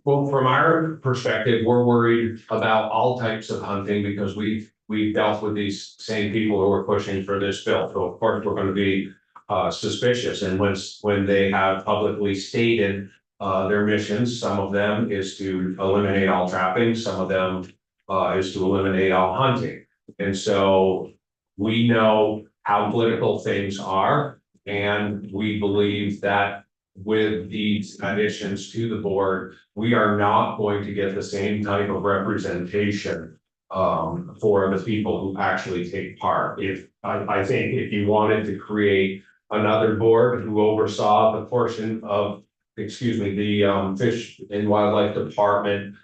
Well, from our perspective, we're worried about all types of hunting because we've dealt with these same people who are pushing for this bill. So of course, we're gonna be suspicious, and when they have publicly stated their missions, some of them is to eliminate all trapping, some of them is to eliminate all hunting. And so we know how political things are, and we believe that with these additions to the board, we are not going to get the same type of representation for the people who actually take part. If I think if you wanted to create another board who oversaw the portion of, excuse me, the Fish and Wildlife Department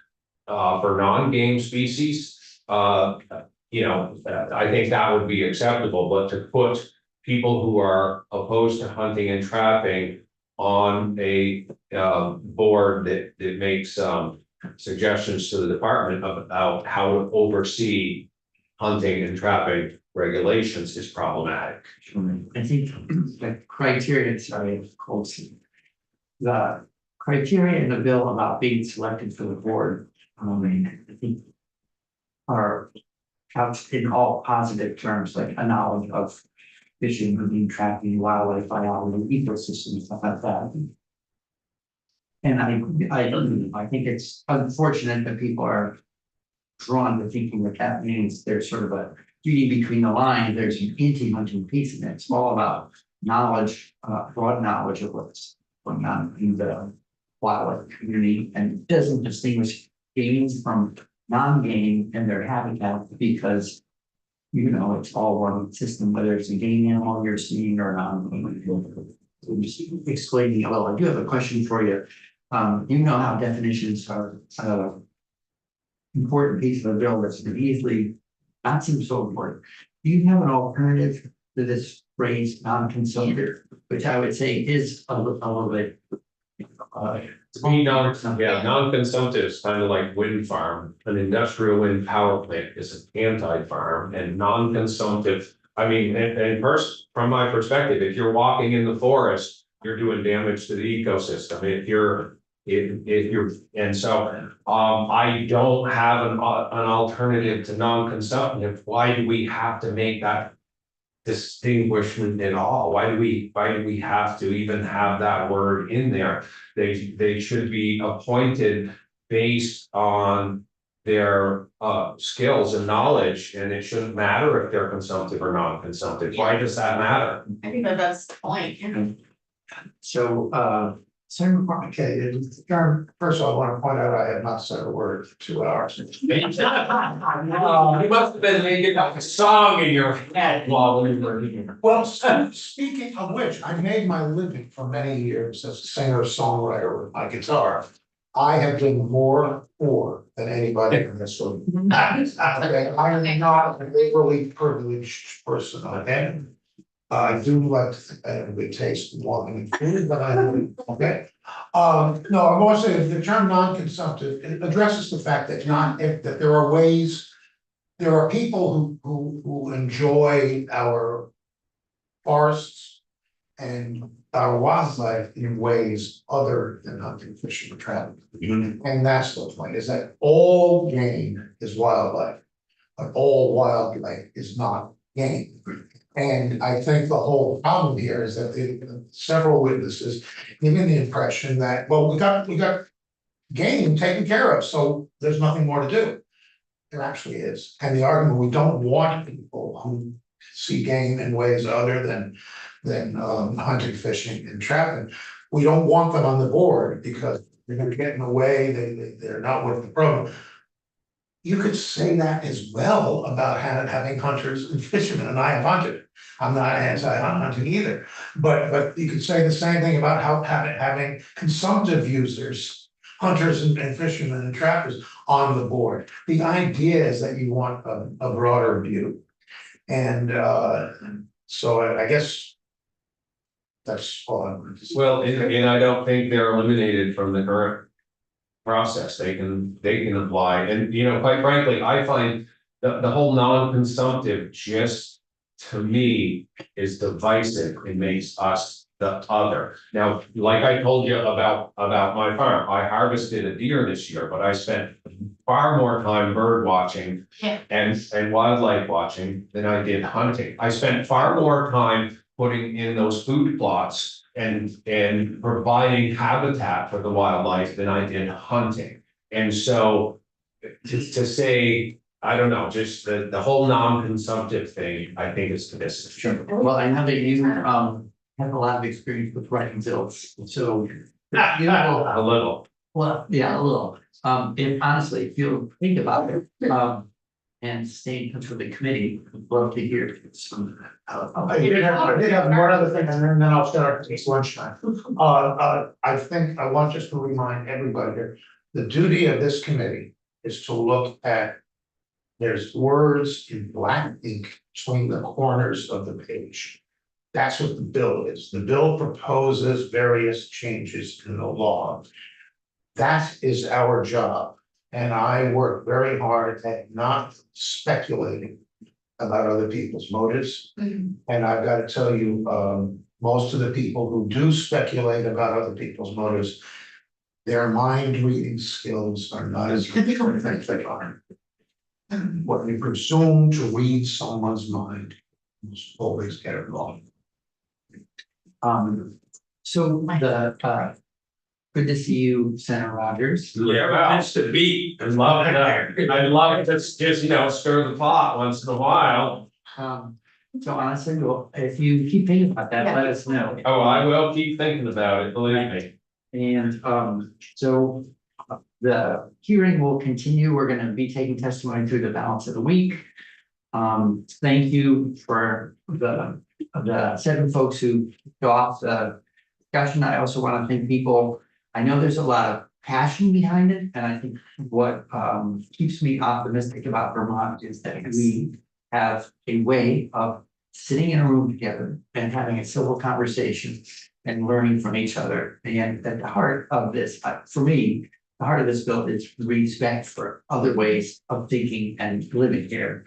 for non-game species, you know, I think that would be acceptable, but to put people who are opposed to hunting and trapping on a board that makes suggestions to the department about how to oversee hunting and trapping regulations is problematic. I think the criteria, sorry, the criteria in the bill about being selected for the board, I think are couched in all positive terms, like a knowledge of fishing, hunting, trapping, wildlife, biology, ecosystems, stuff like that. And I think it's unfortunate that people are drawn to thinking that that means there's sort of a reading between the lines, there's an anti-hunting piece in it. It's all about knowledge, broad knowledge of what's going on in the wildlife community, and doesn't distinguish game from non-game and their habitat, because you know it's all one system, whether it's a game animal you're seeing or not. Explaining, well, I do have a question for you. You know how definitions are important piece of the bill that's been easily not seem so important. Do you have an alternative to this phrase non-consumptive, which I would say is a little bit To me, non-consumptive is kind of like wind farm. An industrial wind power plant is an anti-farm, and non-consumptive. I mean, and first, from my perspective, if you're walking in the forest, you're doing damage to the ecosystem. If you're, and so, I don't have an alternative to non-consumptive. Why do we have to make that distinguishment at all? Why do we have to even have that word in there? They should be appointed based on their skills and knowledge, and it shouldn't matter if they're consumptive or non-consumptive. Why does that matter? I think that's the point. so Okay, first of all, I want to point out I have not said a word for 2 hours. You must have been making up a song in your head while we were here. Well, speaking of which, I made my living for many years as a singer-songwriter with my guitar. I have been more poor than anybody in this room. Okay, I am not an overly privileged person, okay? I do like to think I have a good taste in walking in food, but I don't, okay? No, I want to say the term non-consumptive, it addresses the fact that that there are ways. There are people who enjoy our forests and our wildlife in ways other than hunting, fishing, or trapping. And that's the point, is that all game is wildlife, but all wildlife is not game. And I think the whole problem here is that several witnesses giving the impression that, well, we got game taken care of, so there's nothing more to do. There actually is. And the argument, we don't want people who see game in ways other than hunting, fishing, and trapping. We don't want them on the board because they're gonna get in the way, they're not worth the program. You could say that as well about having hunters and fishermen, and I have hunted. I'm not anti-hunting either, but you could say the same thing about having consumptive users, hunters and fishermen and trappers on the board. The idea is that you want a broader view. And so I guess That's all I wanted to say. Well, and I don't think they're eliminated from the current process. They can apply, and quite frankly, I find the whole non-consumptive just, to me, is divisive. It makes us the other. Now, like I told you about my farm, I harvested a deer this year, but I spent far more time bird watching Yeah. and wildlife watching than I did hunting. I spent far more time putting in those food plots and providing habitat for the wildlife than I did hunting. And so to say, I don't know, just the whole non-consumptive thing, I think is divisive. Sure. Well, I know that you have a lot of experience with writing bills, so. You know, A little. well, yeah, a little. If honestly, if you think about it, and stay in touch with the committee, I'd love to hear some. I did have one other thing, and then I'll start, it's lunchtime. I think I want just to remind everybody here, the duty of this committee is to look at. There's words in black ink between the corners of the page. That's what the bill is. The bill proposes various changes in the law. That is our job, and I work very hard at not speculating about other people's motives. And I've got to tell you, most of the people who do speculate about other people's motives, their mind reading skills are not as good as they think they are. What we presume to read someone's mind, almost always get it wrong. So good to see you, Senator Rogers. Yeah, well, it's to be, I'd love to just, stir the pot once in a while. So honestly, well, if you keep thinking about that, let us know. Oh, I will keep thinking about it, believe me. And so the hearing will continue. We're gonna be taking testimony through the balance of the week. Thank you for the 7 folks who go off the discussion. I also want to thank people. I know there's a lot of passion behind it, and I think what keeps me optimistic about Vermont is that we have a way of sitting in a room together and having a civil conversation and learning from each other. And at the heart of this, for me, the heart of this bill is respect for other ways of thinking and living here.